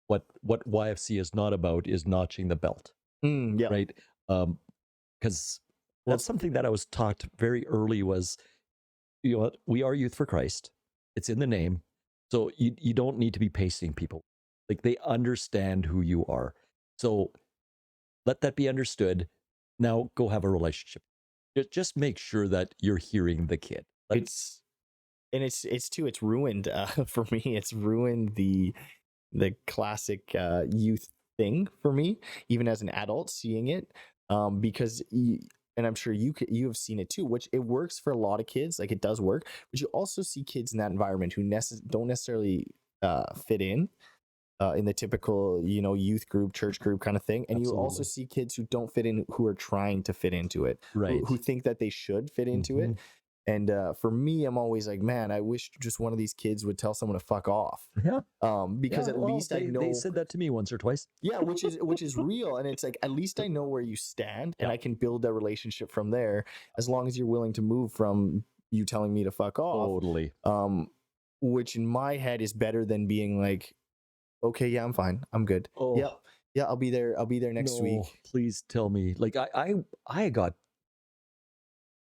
what YFC is not about is notching the belt, Yeah. right? Because Well, that's something that I was taught very early was, you know what, we are Youth for Christ. It's in the name. So you don't need to be pacing people. Like, they understand who you are. So let that be understood. Now go have a relationship. Just make sure that you're hearing the kid. Like, it's and it's ruined for me. It's ruined the classic youth thing for me, even as an adult seeing it, because and I'm sure you have seen it too, which it works for a lot of kids, like it does work, but you also see kids in that environment who don't necessarily fit in the typical, youth group, church group kind of thing, and you also absolutely. see kids who don't fit in, who are trying to fit into it, who Right. think that they should fit into Hmm. it. And for me, I'm always like, man, I wish just one of these kids would tell someone to fuck off, Yeah. because Yeah. at Well, least I they know, said that to me once or twice. yeah, which is real, and it's like at least I know where you stand, and Yeah. I can build a relationship from there, as long as you're willing to move from you telling me to fuck off, Totally. um, which in my head is better than being like, okay, yeah, I'm fine, I'm good, yep, Oh yeah, I'll be there next no! week. Please tell me. Like,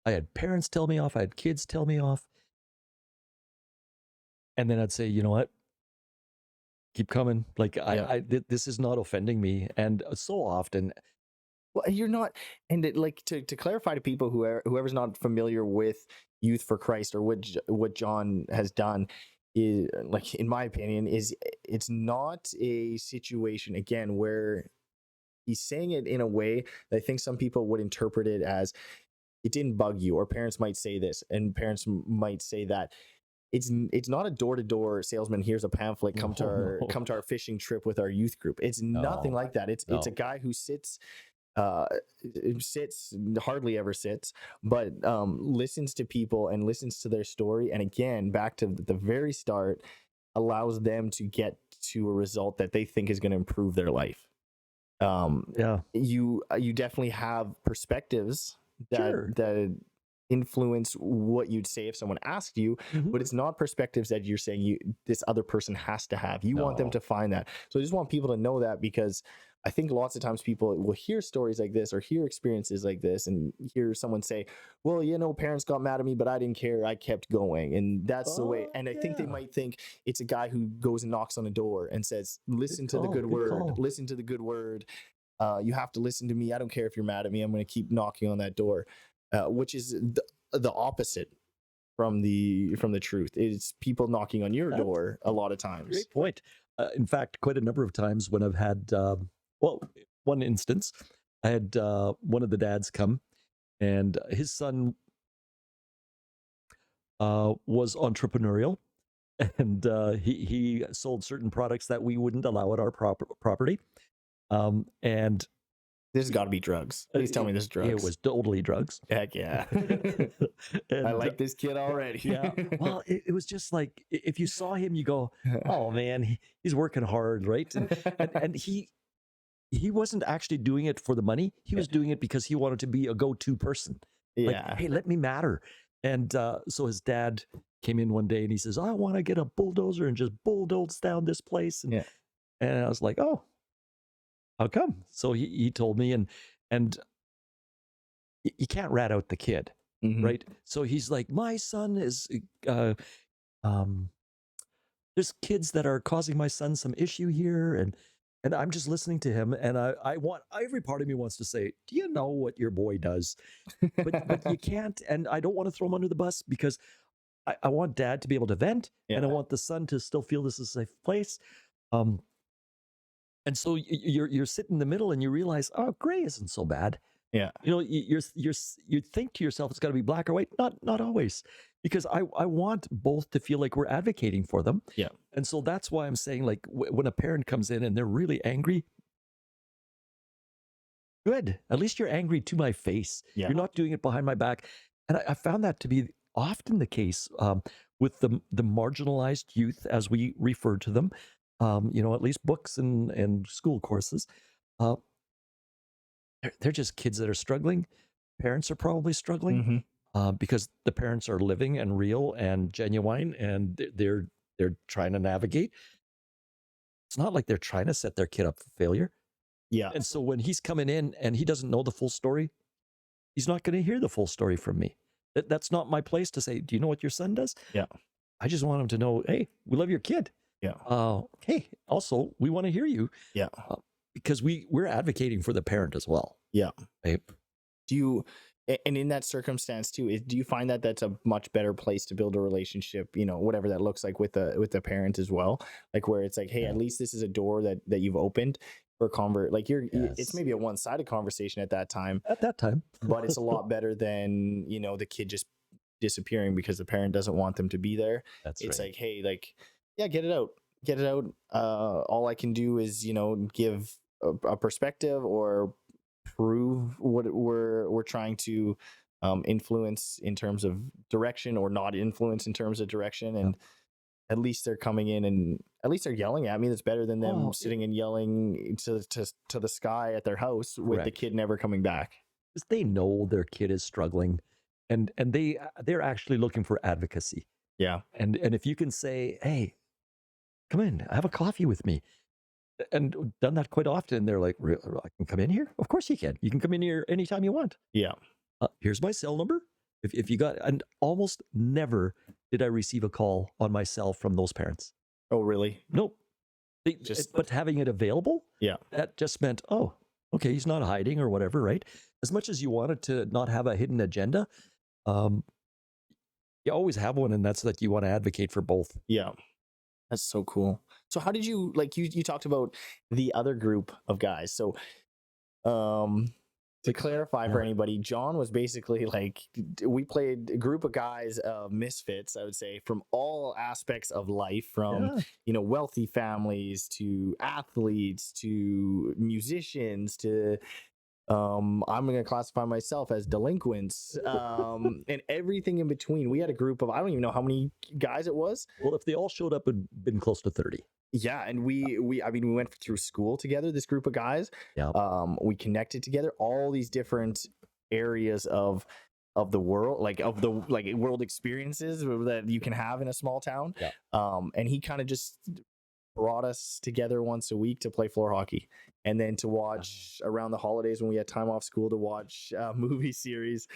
I had parents tell me off. I had kids tell me off, and then I'd say, you know what? Keep coming. Like, Yeah. this is not offending me, and so often, Well, you're not, and like to clarify to people whoever's not familiar with Youth for Christ or what John has done is, like, in my opinion, is it's not a situation again where he's saying it in a way that I think some people would interpret it as it didn't bug you, or parents might say this and parents might say that. It's not a door-to-door salesman, here's a pamphlet, come to no, our no, come to our fishing trip with our youth group. It's nothing no, like that. It's a no. guy who uh sits, hardly ever sits, but listens to people and listens to their story, and again, back to the very start, allows them to get to a result that they think is going to improve their life. Yeah, You definitely have perspectives that sure. influence what you'd say if someone asked you, Hmm. but it's not perspectives that you're saying this other person has to have. You want them No. to find that. So I just want people to know that, because I think lots of times people will hear stories like this or hear experiences like this and hear someone say, well, parents got mad at me, but I didn't care, I kept going, and that's the way. Oh And I think they yeah. might think it's a guy who goes and knocks on a door and says, Good listen to the call. good Good word, call. listen to the good word, you have to listen to me, I don't care if you're mad at me, I'm going to keep knocking on that door, which is the opposite from the truth. It's people knocking on your That's door a lot of times. great point. In fact, quite a number of times when I've had, well, one instance, I had one of the dads come, and his son was entrepreneurial, and he sold certain products that we wouldn't allow at our property. And This has got to be drugs. Please tell me this is it drugs. was totally drugs. Heck yeah. I And like this kid already. yeah, well, it was just like, if you saw him, you go, "Oh man, he's working hard, right?" And he wasn't actually doing it for the money. He was doing it because he wanted to be a go-to person. Like, Yeah. hey, let me matter. And so his dad came in one day and he says, "I want to get a bulldozer and just bulldoze down this place." Yeah. And I was like, "Oh, how come?" So he told me, and you can't rat out the kid, Hmm. right? So he's like, "My son is uh, um, there's kids that are causing my son some issue here," and I'm just listening to him, and I want, every part of me wants to say, "Do you know what your boy does?" But you can't, and I don't want to throw him under the bus, because I want dad to be able to vent, and I Yeah. want the son to still feel this is a safe place. Um, and so you're sitting in the middle, and you realize, oh, gray isn't so bad. Yeah. You know, you think to yourself, it's got to be black or white. Not always, because I want both to feel like we're advocating for them. Yeah. And so that's why I'm saying, like, when a parent comes in and they're really angry, good. At least you're angry to my face. Yeah. You're not doing it behind my back. And I found that to be often the case, with the marginalized youth, as we refer to them. At least books and school courses. Uh, they're just kids that are struggling. Parents are probably struggling Hmm. because the parents are living and real and genuine, and they're trying to navigate. It's not like they're trying to set their kid up for failure. Yeah. And so when he's coming in and he doesn't know the full story, he's not going to hear the full story from me. That's not my place to say, do you know what your son does? Yeah. I just want him to know, hey, we love your kid. Yeah. Hey, also, we want to hear you Yeah. uh, because we're advocating for the parent as well. Yeah. Right? Do you, and in that circumstance too, do you find that that's a much better place to build a relationship, whatever that looks like with the parent as well, like where it's like, hey, Yeah. at least this is a door that you've opened for convert, like it's Yes. maybe a one-sided conversation at that time, At that time. but it's a lot better than the kid just disappearing because the parent doesn't want them to be there. That's It's right. like, hey, like, yeah, get it out. All I can do is give a perspective or prove what we're trying to influence in terms of direction, or not influence in terms of direction. Yeah. And at least they're coming in and at least they're yelling at me. That's better than them Oh, sitting and yelling to the sky at their house with the correct. kid never coming back. 'Cause they know their kid is struggling, and they're actually looking for advocacy. Yeah. And if you can say, hey, come in, have a coffee with me, and done that quite often, they're like, I can come in here? Of course you can. You can come in here anytime you want. Yeah. Here's my cell number. If you got, and almost never did I receive a call on my cell from those parents. Oh, really? Nope. Just But having it available, yeah. that just meant, oh, okay, he's not hiding or whatever, right? As much as you wanted to not have a hidden agenda, um, you always have one, and that's that you want to advocate for both. Yeah. That's so cool. So how did you, like, you talked about the other group of guys. So to clarify for Yeah. anybody, John was basically like, we played a group of guys, misfits, I would say, from all aspects of life, from Yeah. wealthy families to athletes to musicians to I'm going to classify myself as delinquents, and everything in between. We had a group of, I don't even know how many guys it was. Well, if they all showed up, it'd been close to 30. Yeah, and I mean, we went through school together, this group of guys. Yeah. We connected together, all these different areas of the world, like of the like world experiences that you can have in a small town. Yeah. And he kind of just brought us together once a week to play floor hockey, and then to watch around the holidays when we had time off school to watch movie series,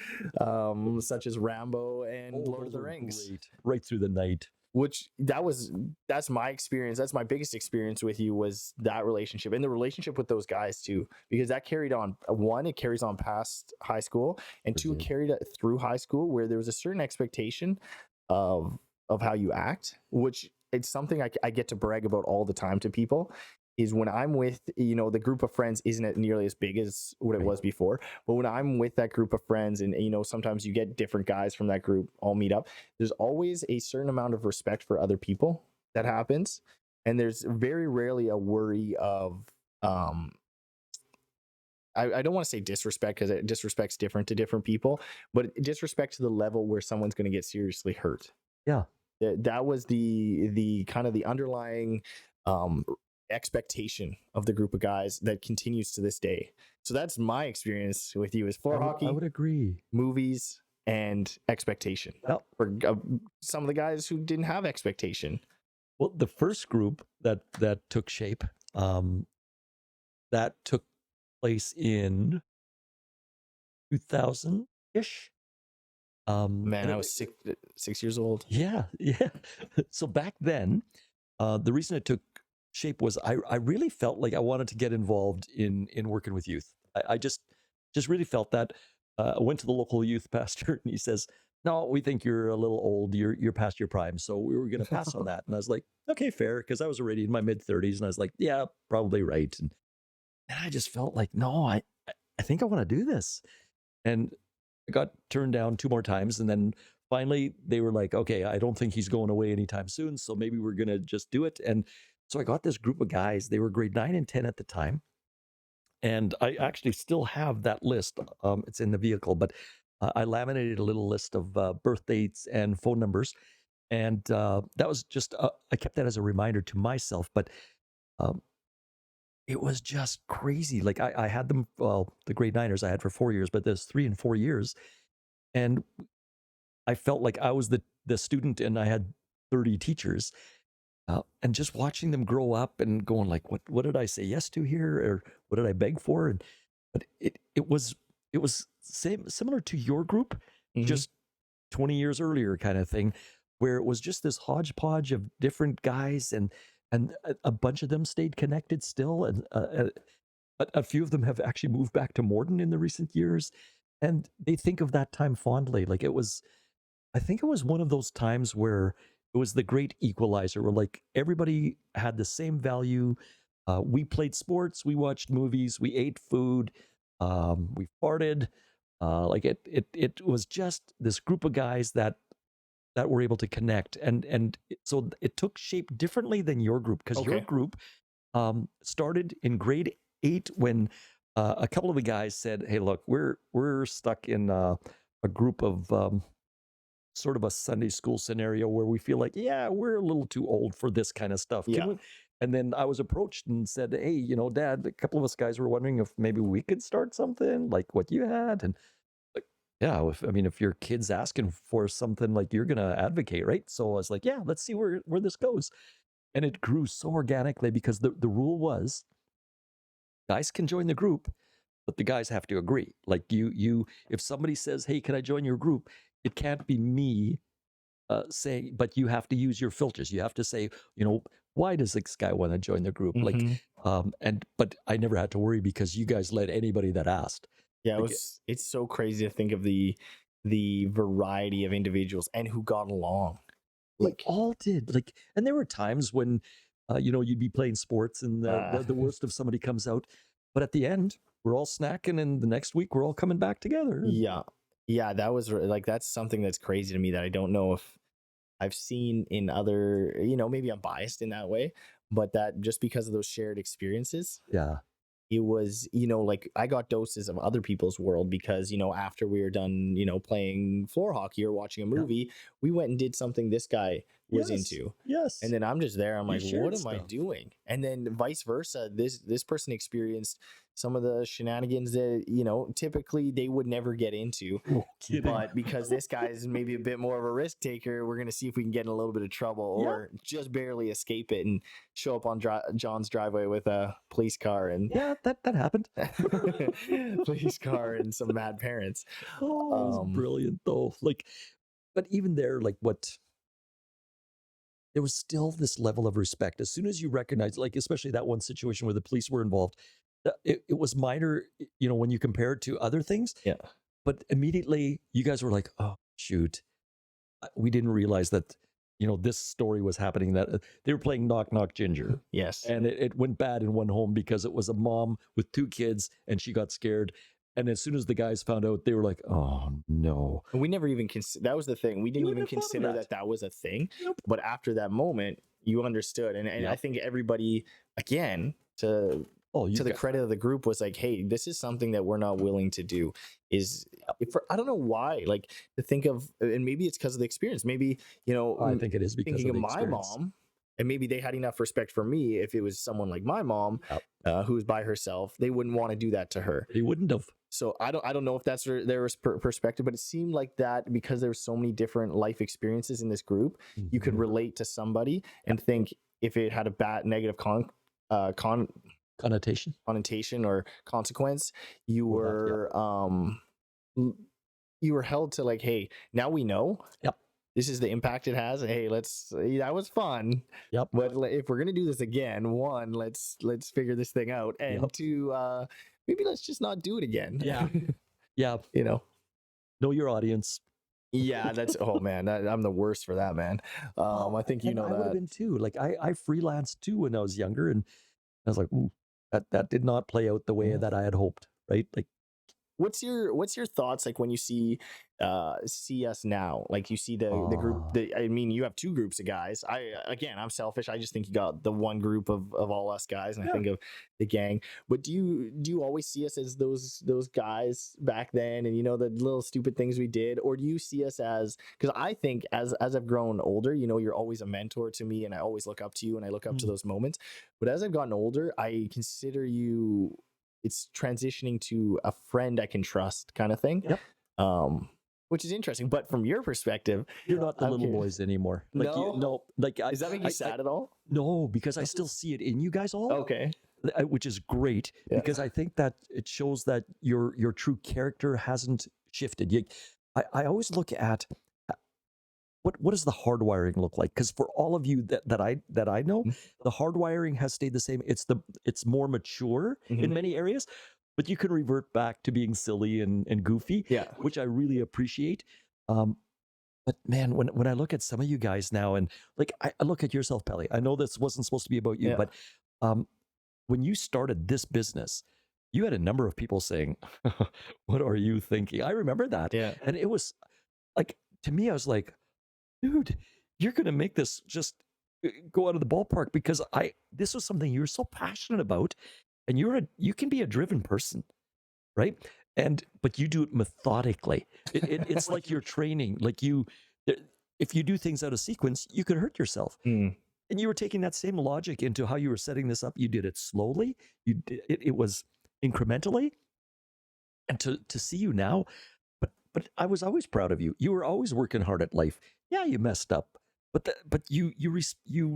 such as Rambo and Oh, Lord of those the are Rings. great. Right through the night. Which that's my experience. That's my biggest experience with you, was that relationship and the relationship with those guys too, because that carried on. One, it carries on past high school, and two, it Brilliant. carried it through high school, where there was a certain expectation of how you act, which it's something I get to brag about all the time to people. Is when I'm with, the group of friends isn't nearly as big as what it Right. was before, but when I'm with that group of friends, and sometimes you get different guys from that group all meet up, there's always a certain amount of respect for other people that happens, and there's very rarely a worry of um I don't want to say disrespect, because disrespect's different to different people, but disrespect to the level where someone's going to get seriously hurt. Yeah. That was the kind of the underlying um expectation of the group of guys that continues to this day. So that's my experience with you, is floor I hockey, would agree. movies, and expectation Yeah. for some of the guys who didn't have expectation. Well, the first group that took shape, um, that took place in 2000 ish. Man, And I was 6 years old. yeah, yeah. So back then, the reason it took shape was I really felt like I wanted to get involved in working with youth. I just really felt that. I went to the local youth pastor and he says, "No, we think you're a little old. You're past your prime, so we were going to pass on that." And I was like, "Okay, fair," because I was already in my mid-30s, and I was like, "Yeah, probably right." And I just felt like, no, I think I want to do this. And I got turned down 2 more times, and then finally they were like, "Okay, I don't think he's going away anytime soon, so maybe we're gonna just do it." And so I got this group of guys. They were grade 9 and 10 at the time, and I actually still have that list. It's in the vehicle, but I laminated a little list of birth dates and phone numbers, and that was just I kept that as a reminder to myself. But um, it was just crazy. Like I had them, well, the grade niners I had for 4 years, but there's 3 and 4 years. And I felt like I was the student and I had 30 teachers. And just watching them grow up and going like, what did I say yes to here? Or what did I beg for? And but it was similar to your group, Hmm. just 20 years earlier kind of thing, where it was just this hodgepodge of different guys and a bunch of them stayed connected still. And a few of them have actually moved back to Morden in the recent years. And they think of that time fondly. Like I think it was one of those times where it was the great equalizer, where like everybody had the same value. We played sports, we watched movies, we ate food, we farted. Like it was just this group of guys that were able to connect, so it took shape differently than your group, because your Okay. group started in grade 8 when a couple of the guys said, "Hey, look, we're stuck in a group of." Sort of a Sunday school scenario where we feel like, yeah, we're a little too old for this kind of stuff. Can Yeah. we? And then I was approached and said, hey, Dad, a couple of us guys were wondering if maybe we could start something like what you had. And like, yeah, if your kid's asking for something, like you're gonna advocate, right? So I was like, yeah, let's see where this goes. And it grew so organically because the rule was guys can join the group, but the guys have to agree. Like if somebody says, hey, can I join your group? It can't be me say, but you have to use your filters. You have to say, why does this guy want to join the group? Like, Hmm. but I never had to worry because you guys let anybody that asked. Yeah, Like, it's so crazy to think of the variety of individuals and who got along. they Like, all did. Like, and there were times when, you'd be playing sports and uh, the worst of somebody comes out, but at the end, we're all snacking, and the next week we're all coming back together. yeah, yeah, that was like that's something that's crazy to me that I don't know if I've seen in other, maybe I'm biased in that way, but that just because of those shared experiences, Yeah. it was, like I got doses of other people's world because, after we were done, playing floor hockey or watching a Yeah. movie, we went and did something this guy was Yes. into. And Yes. then I'm just there. I'm You like, what shared am I stuff. doing? And then vice versa. This person experienced some of the shenanigans that, typically they would never get into. No kidding. But because this guy is maybe a bit more of a risk taker, we're going to see if we can get in a little bit of trouble Yeah. or just barely escape it and show up on John's driveway with a police car and Yeah. That happened. police car and some mad parents. Oh, it was Um, brilliant though. Like, but even there, like there was still this level of respect. As soon as you recognize, like, especially that one situation where the police were involved, it was minor, when you compare it to other things. yeah. But immediately you guys were like, oh, shoot, we didn't realize that, this story was happening, that they were playing Knock Knock Ginger. Yes. And it went bad in one home because it was a mom with 2 kids and she got scared. And as soon as the guys found out, they were like, oh, no. And we never even that was the thing. We You didn't wouldn't even have thought of consider that. that that was a thing. Nope. But after that moment, you understood. And I Yep. think everybody, again, Oh, you to the got, credit of the group, was like, hey, this is something that we're not willing to do. Is if I don't know why, like to think of, and maybe it's because of the experience. Maybe, I think it is because thinking of of the my experience. mom, and maybe they had enough respect for me. If it was someone like my mom, Yep. who's by herself, they wouldn't want to do that to her. They wouldn't have. So I don't know if that's their perspective, but it seemed like that because there were so many different life experiences in this group, you could Mhm. relate to somebody Yep. and think if it had a bad negative Connotation. connotation or consequence, you Oh, that, yeah. were l- you were held to like, hey, now we know Yep. this is the impact it has. Hey, that was fun, Yep. but if we're gonna do this again, one, let's figure this thing out, and Yep. two, maybe let's just not do it again. Yeah. Yeah. you know. Know your audience. Yeah, that's oh man, I'm the worst for that, man. Well, I think you and know I would have that. been too. Like I freelanced too when I was younger, and I was like, ooh, that did not play out the way Yeah. that I had hoped. Right? Like, what's your thoughts like when you see us now? Like you see the group. Ah, I mean, you have two groups of guys. I'm selfish. I just think you got the one group of all us guys, and I yeah. think of the gang. But do you always see us as those guys back then, and the little stupid things we did, or do you see us as? Because I think as I've grown older, you're always a mentor to me, and I always look up to you, and I look up to Mm, those moments. But as I've gotten older, I consider you. It's transitioning to a friend I can trust kind of thing, yep. which is interesting. But from your perspective, You're not the I'm little curious. boys anymore. Like you, No, no, like does that make you sad at all? no, because I still see it in you guys all, Okay. which is great Yeah. because I think that it shows that your true character hasn't shifted. I always look at what does the hardwiring look like? Because for all of you that I know, the hardwiring has stayed the same. It's more mature in Mhm. many areas, but you can revert back to being silly and goofy, Yeah. which I really appreciate. Um, but man, when I look at some of you guys now, and like I look at yourself, Pelly. I know this wasn't supposed to be about you, Yeah. but um, when you started this business, you had a number of people saying, "What are you thinking?" I remember that, Yeah. and it was like to me, I was like, dude, you're gonna make this just go out of the ballpark because this was something you're so passionate about, and you can be a driven person, right? And but you do it methodically. It's like you're training, like there- if you do things out of sequence, you could hurt yourself. Mm. And you were taking that same logic into how you were setting this up. You did it slowly. It was incrementally, and to see you now, but I was always proud of you. You were always working hard at life. Yeah, you messed up, but you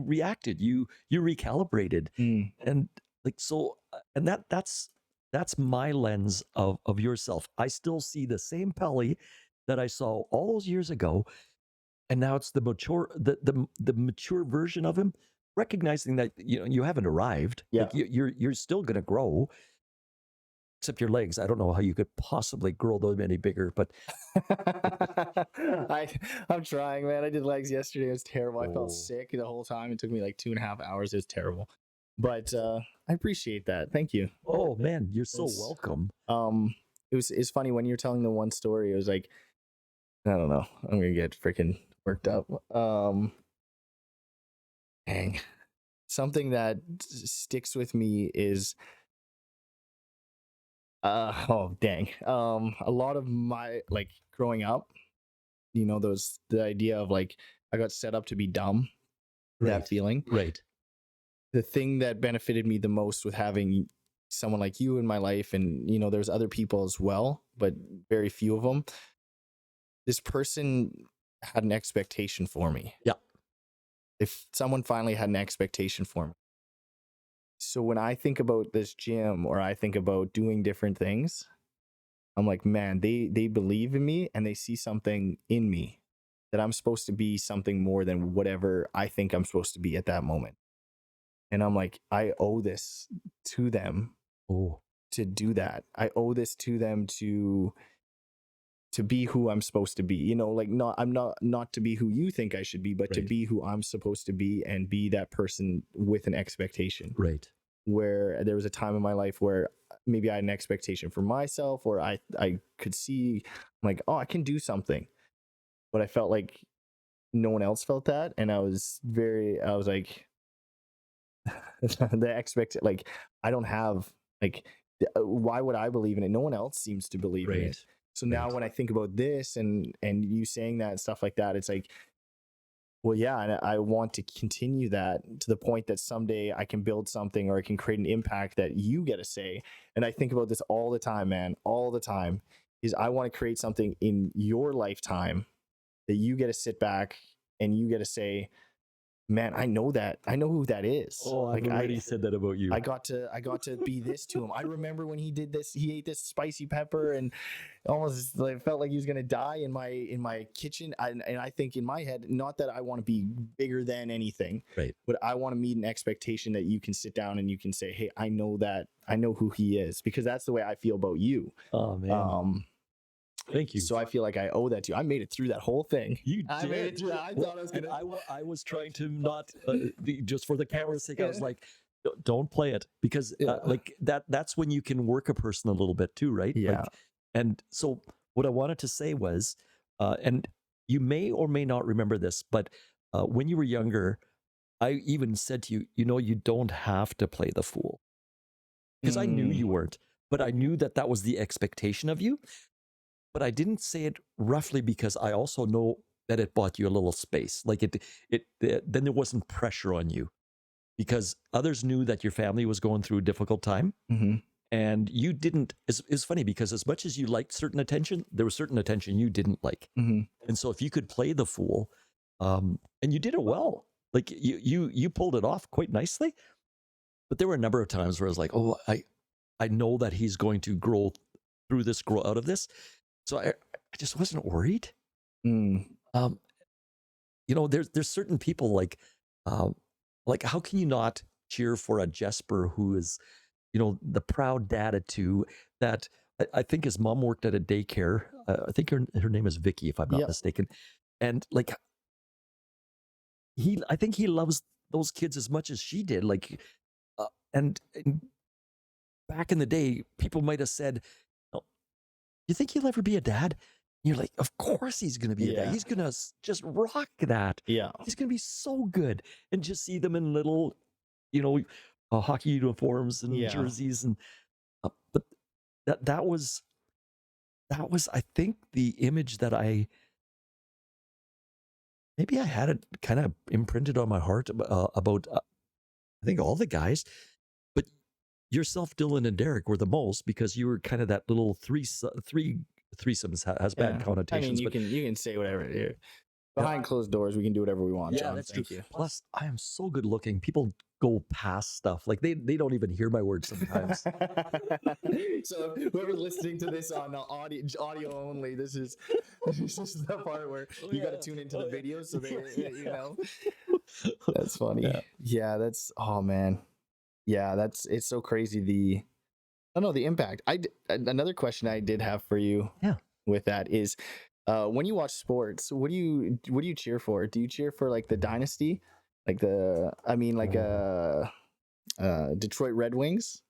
reacted. You recalibrated, Mm. and like so, and that's my lens of yourself. I still see the same Pelly that I saw all those years ago, and now it's the mature version of him, recognizing that you haven't arrived. Yeah. Like you're still gonna grow, except your legs. I don't know how you could possibly grow them any bigger, but I I'm trying, man. I did legs yesterday. It was terrible. I felt oh, sick the whole time. It took me like 2.5 hours. It was terrible. But I appreciate that. Thank you. oh man, you're so It's welcome. it's funny when you're telling the one story. It was like I don't know. I'm gonna get freaking worked up. Dang. Something that sticks with me is oh dang. A lot of my like growing up, the idea of like I got set up to be dumb, that Right, feeling. right, The thing that benefited me the most with having someone like you in my life, and there's other people as well, but very few of them. This person had an expectation for me. yeah, If someone finally had an expectation for me. So when I think about this gym or I think about doing different things, I'm like, man, they believe in me and they see something in me that I'm supposed to be something more than whatever I think I'm supposed to be at that moment. And I'm like, I owe this to them oh, to do that. I owe this to them to be who I'm supposed to be. Like not to be who you think I should be, but to right, be who I'm supposed to be and be that person with an expectation. right, Where there was a time in my life where maybe I had an expectation for myself, or I could see like, oh, I can do something, but I felt like no one else felt that, and I was like the like I don't have like why would I believe in it? No one else seems to believe in right, it. So now right, when I think about this and you saying that and stuff like that, it's like, well, yeah, and I want to continue that to the point that someday I can build something or I can create an impact that you get to say. And I think about this all the time, man, all the time. Is I want to create something in your lifetime that you get to sit back and you get to say, man, I know that. I know who that is. oh, I've Like already said that about you. I got to be this to him. I remember when he did this, he ate this spicy pepper and almost like felt like he was gonna die in my kitchen. And I think in my head, not that I want to be bigger than anything, Right, but I want to meet an expectation that you can sit down and you can say, hey, I know that, I know who he is, because that's the way I feel about you. oh man, Um, thank you. so I feel like I owe that to you. I made it through that whole thing. You I made it did. through that. I Well, thought I was and gonna. I was trying to not just for the camera's sake. I was Yeah. like, Don't play it," because Yeah. like that's when you can work a person a little bit too, right? Yeah. Like And so what I wanted to say was, and you may or may not remember this, but when you were younger, I even said to you, you don't have to play the fool because I knew Mm, you weren't, but I knew that that was the expectation of you. But I didn't say it roughly because I also know that it bought you a little space. Like then there wasn't pressure on you because others knew that your family was going through a difficult time. mhm, And you didn't. It's funny because as much as you liked certain attention, there was certain attention you didn't like. mhm. And so if you could play the fool, and you did it well, like you pulled it off quite nicely. But there were a number of times where I was like, oh, I know that he's going to grow through this, grow out of this. So I just wasn't worried. Mm, Um, there's certain people uh, like how can you not cheer for a Jesper who is, the proud dad of two that I think his mom worked at a daycare. I think her name is Vicky, if I'm not yep. mistaken. And like I think he loves those kids as much as she did. Like, and back in the day, people might have said, "Oh, you think he'll ever be a dad?" And you're like, "Of course he's going to be a dad. Yeah. He's going to just rock that. Yeah. He's going to be so good." And just see them in little, you know, hockey uniforms and Yeah. jerseys, and but that was I think the image that maybe I had it kind of imprinted on my heart about I think all the guys, but yourself, Dylan, and Derek were the most because you were kind of that little three threesomes has bad Yeah. I mean, connotations, but you can say whatever. Yeah. yeah, Behind closed doors, we can do whatever we want, yeah, John. that's true. Thank you. Plus, I am so good looking. People go past stuff like they don't even hear my words sometimes. So whoever's listening to this on audio only, this is the part where Oh, you got to yeah. tune into the Oh, yeah. video so they Yeah. you know. That's funny. Yeah. Yeah, that's oh man. Yeah, it's so crazy the I don't know the impact. Another question I did have for you Yeah. with that is when you watch sports, what do you cheer for? Do you cheer for like the dynasty? Like like Detroit Red Wings?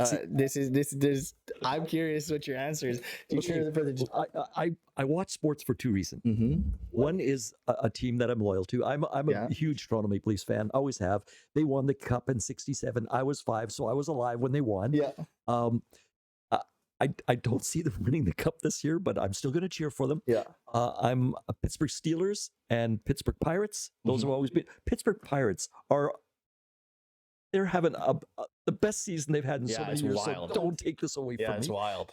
See, This I'm curious what your answer is. Do you okay. cheer for the I watch sports for two reasons. Mm-hmm. One is a team that I'm loyal to. I'm Yeah. a huge Toronto Maple Leafs fan. Always have. They won the cup in '67. I was 5, so I was alive when they won. Yeah. Um, I I don't see them winning the cup this year, but I'm still going to cheer for them. Yeah. I'm a Pittsburgh Steelers and Pittsburgh Pirates. Those have always been. Pittsburgh Pirates they're having the best season they've had in so Yeah, many it's years. wild. So don't take this away Yeah, from it's me. wild.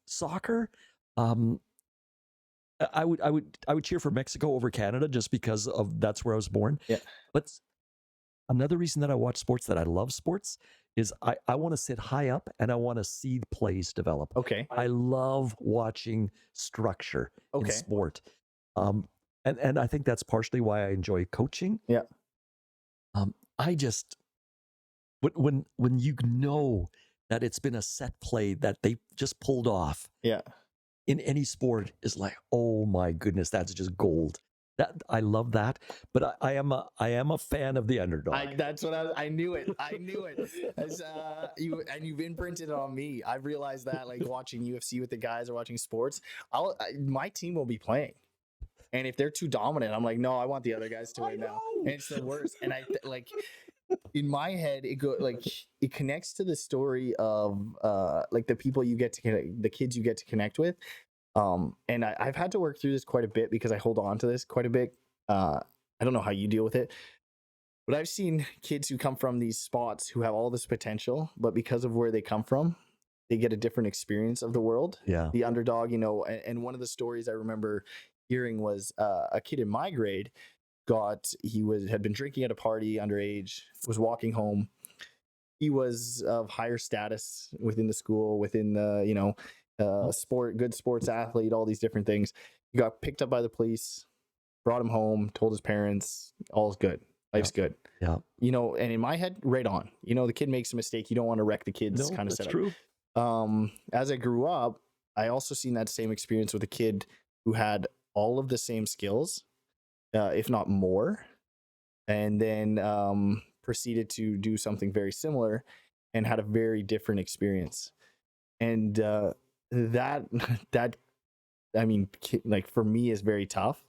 Soccer. Um, I would cheer for Mexico over Canada just because of that's where I was born. Yeah. But another reason that I watch sports, that I love sports, is I want to sit high up and I want to see plays develop. Okay. I love watching structure in Okay. sport. And I think that's partially why I enjoy coaching. Yeah. I just when you know that it's been a set play that they just pulled off Yeah. in any sport is like, oh my goodness, that's just gold. That I love that, but I am a fan of the underdog. That's what I knew it. I knew it. As, you've imprinted it on me. I've realized that like watching UFC with the guys or watching sports, my team will be playing. And if they're too dominant, I'm like, no, I want the other guys to win now. And it's the worst. And like in my head, it connects to the story of like the people you get to connect, the kids you get to connect with. And I've had to work through this quite a bit because I hold on to this quite a bit. I don't know how you deal with it, but I've seen kids who come from these spots who have all this potential, but because of where they come from, they get a different experience of the world. Yeah. The underdog, and one of the stories I remember hearing was a kid in my grade had been drinking at a party underage, was walking home. He was of higher status within the school, within the, good sports athlete, all these different things. He got picked up by the police, brought him home, told his parents, all's good. Life's good. Yeah. And in my head, right on. The kid makes a mistake. You don't want to wreck the kid's kind of that's setup. true. As I grew up, I also seen that same experience with a kid who had all of the same skills, if not more, and then proceeded to do something very similar and had a very different experience. And that that I mean, like for me is very tough.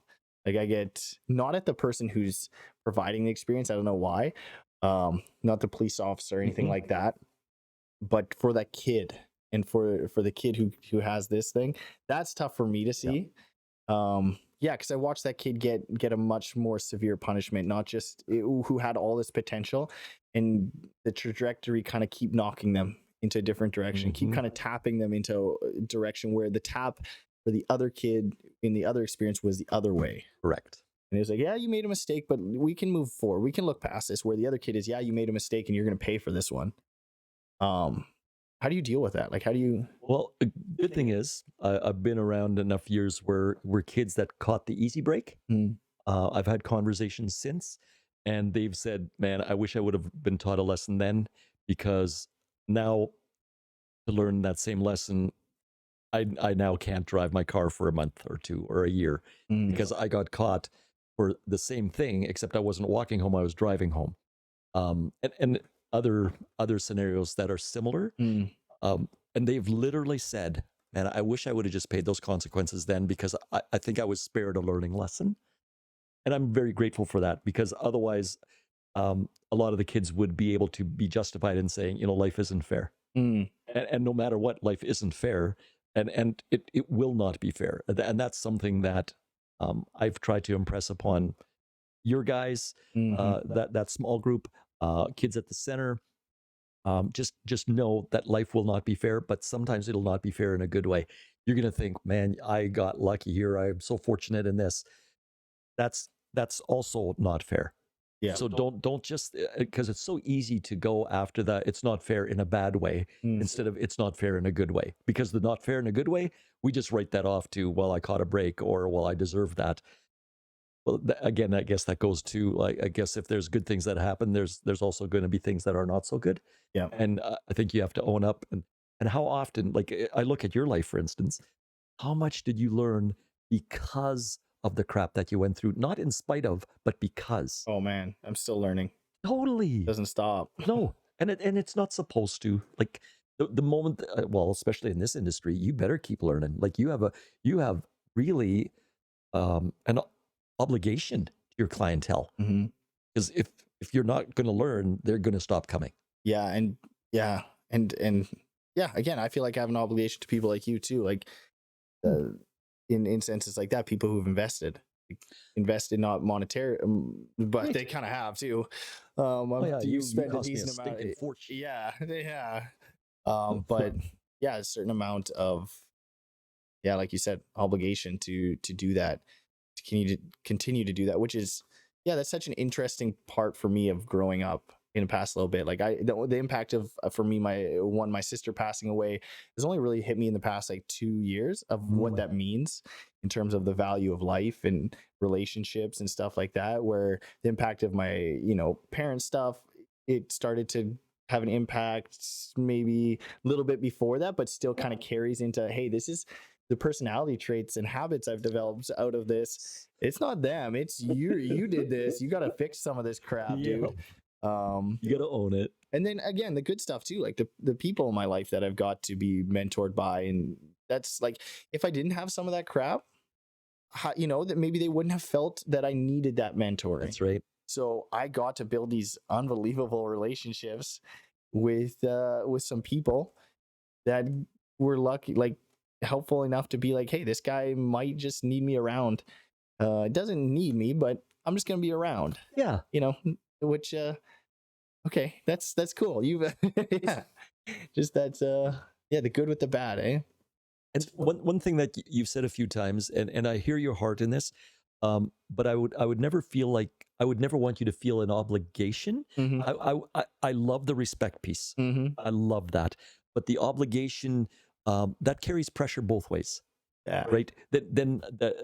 Like I get not at the person who's providing the experience. I don't know why. Not the police officer or anything Hmm. like that, but for that kid and for the kid who has this thing, that's tough for me to Yeah, see. Yeah, because I watched that kid get a much more severe punishment, not just who had all this potential, and the trajectory kind of keep knocking them into a different direction, keep hmm, kind of tapping them into a direction where the tap for the other kid in the other experience was the other way. correct. And it was like, yeah, you made a mistake, but we can move forward. We can look past this. Where the other kid is, yeah, you made a mistake, and you're going to pay for this one. Um, how do you deal with that? Like, how do you? Well, a good thing is I've been around enough years where kids that caught the easy break. Mm, I've had conversations since, and they've said, "Man, I wish I would have been taught a lesson then, because now to learn that same lesson, I now can't drive my car for a month or two or a year mm, because I got caught for the same thing, except I wasn't walking home; I was driving home." And other scenarios that are similar. mm. And they've literally said, "Man, I wish I would have just paid those consequences then, because I think I was spared a learning lesson." And I'm very grateful for that, because otherwise, a lot of the kids would be able to be justified in saying, life isn't fair. Mm. And no matter what, life isn't fair. And it will not be fair. And that's something that I've tried to impress upon your guys, Mhm. that small group, kids at the center. Just know that life will not be fair, but sometimes it'll not be fair in a good way. You're gonna think, "Man, I got lucky here. I'm so fortunate in this." That's also not fair. Yeah. So don't just, because it's so easy to go after that. It's not fair in a bad way Mm. instead of it's not fair in a good way. Because the not fair in a good way, we just write that off to, well, I caught a break, or well, I deserve that. Well, again, I guess that goes to, like, I guess if there's good things that happen, there's also going to be things that are not so good. Yeah. And I think you have to own up. And how often, like, I look at your life, for instance, how much did you learn because of the crap that you went through? Not in spite of, but because. Oh man, I'm still learning. Totally. Doesn't stop. No, and it's not supposed to. Like, the moment, well, especially in this industry, you better keep learning. Like, you have really an obligation to your clientele, Mhm. because if you're not going to learn, they're going to stop coming. Yeah, and yeah, and yeah, again, I feel like I have an obligation to people like you too. Like Hmm. uh, in instances like that, people who've like, invested not monetary, but Right. they kind of have too. Oh yeah, Do you you spend a cost me a decent amount? stinking fortune. Yeah, yeah. But yeah, a certain amount of yeah, like you said, obligation to do that, to continue to do that, which is yeah, that's such an interesting part for me of growing up in the past little bit. Like the impact of for me, my sister passing away has only really hit me in the past like 2 years of what Mm, that means in terms of the value of life and relationships and stuff like that. Where the impact of my parents stuff, it started to have an impact maybe a little bit before that, but still kind of carries into hey, this is the personality traits and habits I've developed out of this. It's not them. It's you. You did this. You got to fix some of this crap, yeah, dude. Um, you got to own it. and then again, the good stuff too, like the people in my life that I've got to be mentored by, and that's like if I didn't have some of that crap, that maybe they wouldn't have felt that I needed that mentoring. That's right. So I got to build these unbelievable relationships with some people that were lucky, like helpful enough to be like, hey, this guy might just need me around. Doesn't need me, but I'm just gonna be around. Yeah. You know, which okay, that's cool. You've yeah, just that's yeah, the good with the bad, eh? And one thing that you've said a few times, and I hear your heart in this, but I would never feel like, I would never want you to feel an obligation. Mm-hmm. I love the respect piece. Mm-hmm. I love that, but the obligation, that carries pressure both ways, Yeah. right? Then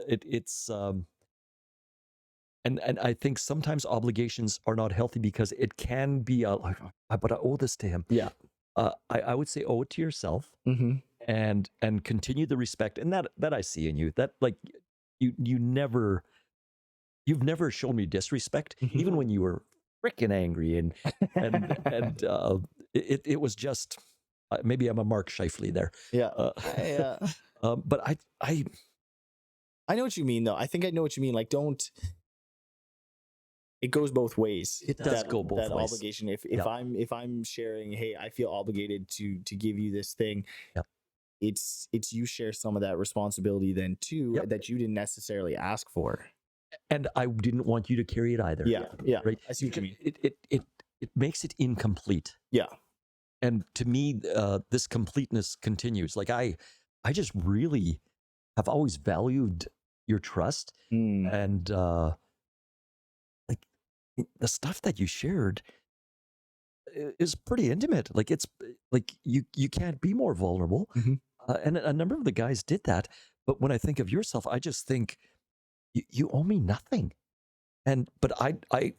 it's and I think sometimes obligations are not healthy, because it can be like, but I owe this to him. Yeah. I would say owe it to yourself, Mm-hmm. and continue the respect, and that I see in you, that, like, you've never shown me disrespect, even when you were freaking angry, and it was just, maybe I'm a Mark Scheifele there. Yeah. Uh, but I know what you mean though. I think I know what you mean. Like, don't. It goes both ways. it does go both That ways. obligation. If Yep. I'm sharing, hey, I feel obligated to give you this thing. Yep. It's you share some of that responsibility then too, Yep. that you didn't necessarily ask for. And I didn't want you to carry it either. Yeah. Right. I see what you mean. It makes it incomplete. Yeah. And to me, this completeness continues. Like I just really have always valued your trust, Mm. and like the stuff that you shared is pretty intimate. Like it's like you can't be more vulnerable. Mhm. And a number of the guys did that. But when I think of yourself, I just think you owe me nothing. But I,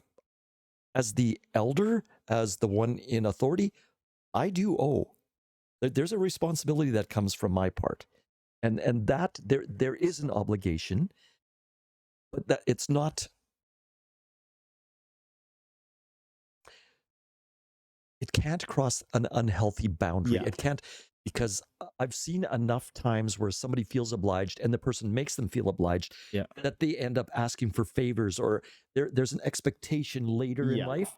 as the elder, as the one in authority, I do owe. There's a responsibility that comes from my part, and that there is an obligation, but that it's not. It can't cross an unhealthy boundary. Yeah. It can't, because I've seen enough times where somebody feels obliged and the person makes them feel obliged, Yeah. that they end up asking for favors, or there's an expectation later in Yeah. life.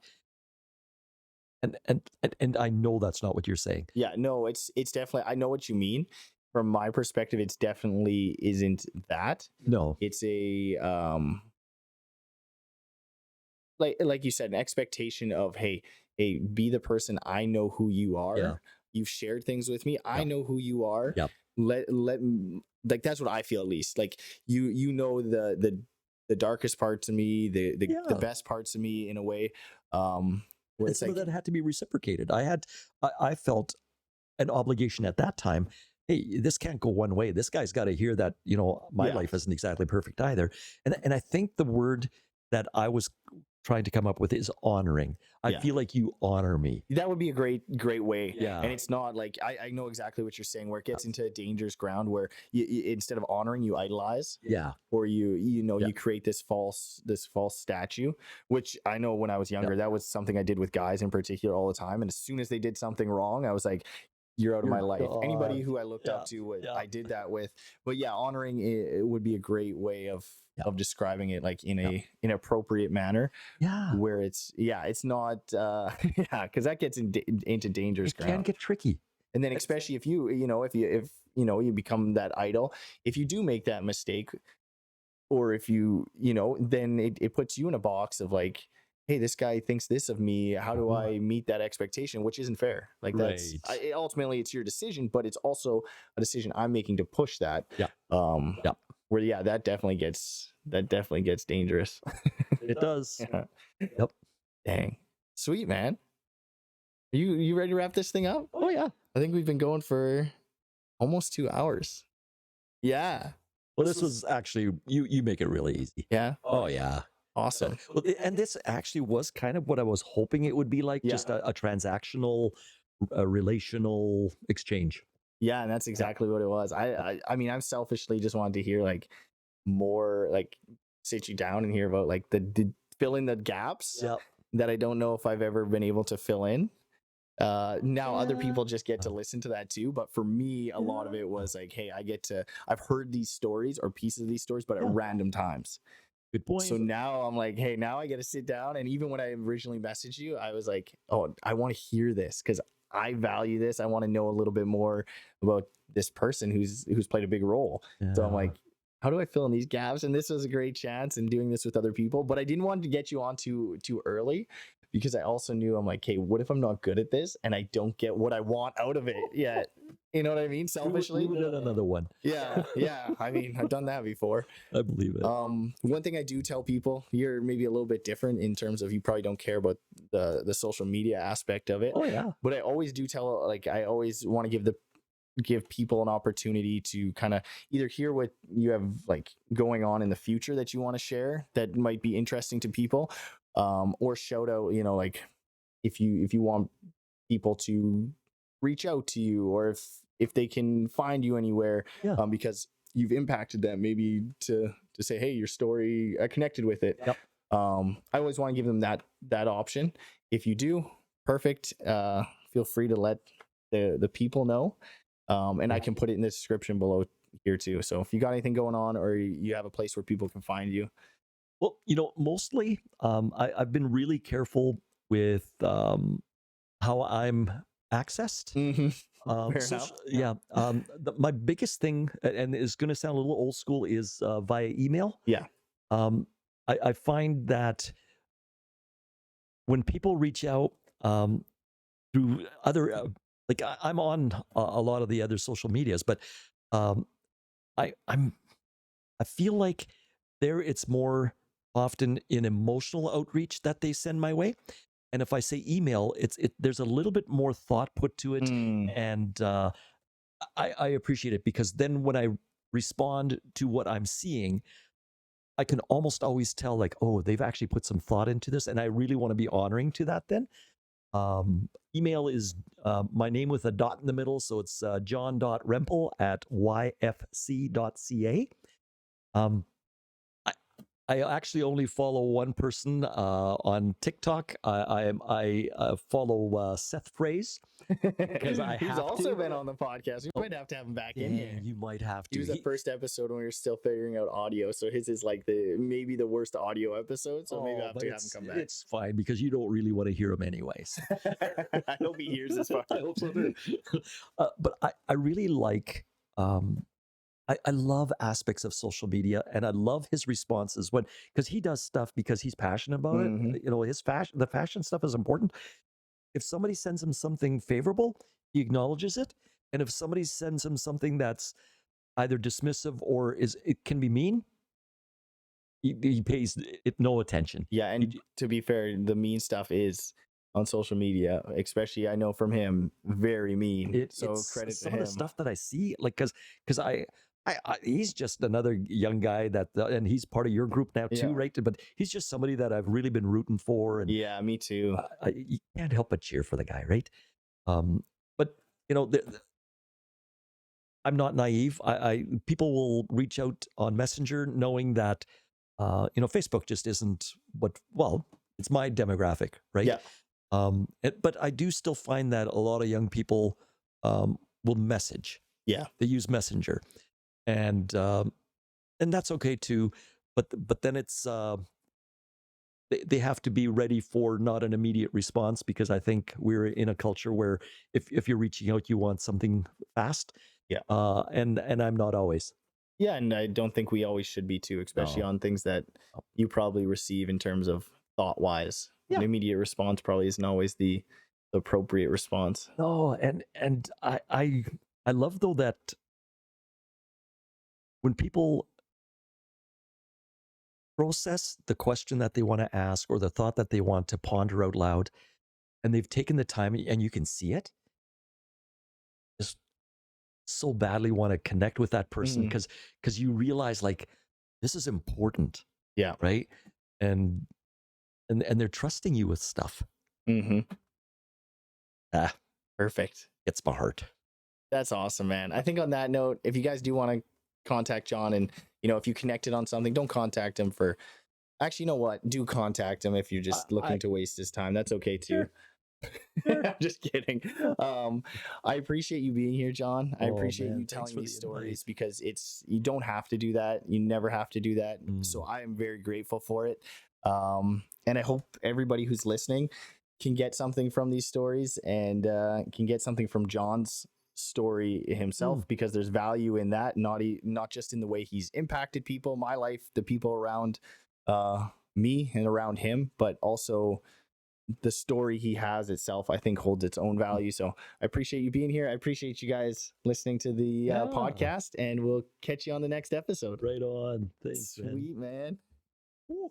And I know that's not what you're saying. Yeah, no, it's definitely, I know what you mean. From my perspective, it's definitely isn't that. No. It's a like you said, an expectation of, hey, be the person. I know who you are. Yeah. You've shared things with me. I Yep. know who you are. Yep. Let like, that's what I feel, at least. Like, you know the darkest parts of me, the Yeah. best parts of me, in a way. Where And it's some like, of that had to be reciprocated. I felt an obligation at that time. Hey, this can't go one way. This guy's got to hear that, my Yeah. life isn't exactly perfect either. And I think the word that I was trying to come up with is honoring. I Yeah. feel like you honor me. that would be a great way. Yeah. And it's not like, I know exactly what you're saying, where it gets into a dangerous ground where you instead of honoring, you idolize, Yeah. or you Yeah. create this false statue. Which I know when I was younger, that was something I did with guys in particular all the time. And as soon as they did something wrong, I was like, you're out of my life. Anybody gone. who I looked up Yeah. to, Yeah. I did that with. But yeah, honoring it would be a great way of describing it, like in a in appropriate manner, Yeah. where it's not yeah, because that gets into dangerous It can ground. get tricky. And then especially if you become that idol, if you do make that mistake, or if then it puts you in a box of like, hey, this guy thinks this of me, how do I meet that expectation, which isn't fair. Like, that's Right. ultimately it's your decision, but it's also a decision I'm making to push that. Yeah. Yeah. Where that definitely gets dangerous. It does. Yeah. Yep. Dang. Sweet, man. You ready to wrap this thing up? Oh yeah. I think we've been going for almost 2 hours. Yeah. Well, this was actually, you make it really easy. Yeah. Oh yeah. Awesome. Well, and this actually was kind of what I was hoping it would be like, Yeah. just a transactional, relational exchange. Yeah, and that's exactly what it was. I mean, I'm selfishly just wanted to hear like more, like sit you down and hear about like the fill in the gaps Yep. that I don't know if I've ever been able to fill in. Now other Yeah. people just get to listen to that too, but for me, a lot of it was like, hey, I've heard these stories or pieces of these stories, but at random times. Good point. So now I'm like, hey, now I get to sit down. And even when I originally messaged you, I was like, oh, I want to hear this because I value this. I want to know a little bit more about this person who's played a big role. So I'm like, how do I fill in these gaps? And this was a great chance in doing this with other people, but I didn't want to get you on too early, because I also knew, I'm like, hey, what if I'm not good at this and I don't get what I want out of it yet? You know what I mean? Selfishly. we would have another one. Yeah. I mean, I've done that before. I believe it. One thing I do tell people, you're maybe a little bit different in terms of, you probably don't care about the social media aspect of it. Oh yeah. But I always do tell, like, I always want to give people an opportunity to kind of either hear what you have like going on in the future that you want to share that might be interesting to people, or shout out, like if you want people to reach out to you, or if they can find you anywhere, because you've impacted them, maybe to say, hey, your story, I connected with it. Yep. I always want to give them that option. If you do, perfect. Feel free to let the people know. And I can put it in the description below here too. So if you got anything going on, or you have a place where people can find you. Well, mostly I've been really careful with how I'm accessed. Fair enough. Yeah. My biggest thing, and it's going to sound a little old school, is via email. Yeah. I find that when people reach out through other, like I'm on a lot of the other social medias, but um, I feel like there it's more often in emotional outreach that they send my way. And if I say email, there's a little bit more thought put to it, Mm, and I appreciate it, because then when I respond to what I'm seeing, I can almost always tell, like, oh, they've actually put some thought into this, and I really want to be honoring to that. Then email is my name with a dot in the middle, so it's john.rempel at yfc.ca. Um, I, I actually only follow one person on TikTok. I follow Seth Phrase, because I he's have also to. been on the podcast. We might have to have him back in here. You might have He to. was the first episode when we were still figuring out audio, so his is like maybe the worst audio episode. So maybe I have but to have him come back. It's fine, because you don't really want to hear him anyways. I hope he hears this far. I hope so too. But I really like. I love aspects of social media, and I love his responses because he does stuff because he's passionate about Mhm. it. The fashion stuff is important. If somebody sends him something favorable, he acknowledges it. And if somebody sends him something that's either dismissive or it can be mean, he pays it no attention. Yeah, and to be fair, the mean stuff is on social media, especially I know from him, very mean. So It's credit to some of him. the stuff that I see, like, because he's just another young guy and he's part of your group now too, Yeah. right? But he's just somebody that I've really been rooting for, and Yeah, me too. you can't help but cheer for the guy, right? But I'm not naive. People will reach out on Messenger knowing that Facebook just isn't it's my demographic, right? Yeah. But I do still find that a lot of young people will message. Yeah. They use Messenger, and that's okay too. But then it's they have to be ready for not an immediate response, because I think we're in a culture where if you're reaching out, you want something fast. Yeah. And I'm not always. Yeah, and I don't think we always should be too, especially No. on things that you probably receive in terms of thought wise. Yeah. An immediate response probably isn't always the appropriate response. No, and I love, though, that when people process the question that they want to ask, or the thought that they want to ponder out loud, and they've taken the time, and you can see it, just so badly want to connect with that person, Mhm. because you realize, like, this is important. Yeah. Right. And they're trusting you with stuff. Mm-hmm. Perfect. It's my heart. That's awesome, man. I think on that note, if you guys do want to contact John, and if you connected on something, don't contact him for. Actually, you know what? Do contact him if you're just looking to waste his time. That's okay too. Sure. I'm just kidding. I appreciate you being here, John. I appreciate you telling these stories, because you don't have to do that. You never have to do that. So I am very grateful for it. And I hope everybody who's listening can get something from these stories, and can get something from John's story himself, because there's value in that, not just in the way he's impacted people, my life, the people around me and around him, but also the story he has itself, I think, holds its own value. So I appreciate you being here. I appreciate you guys listening to the podcast, and we'll catch you on the next episode. Right on. Thanks, Sweet, man. Ooh.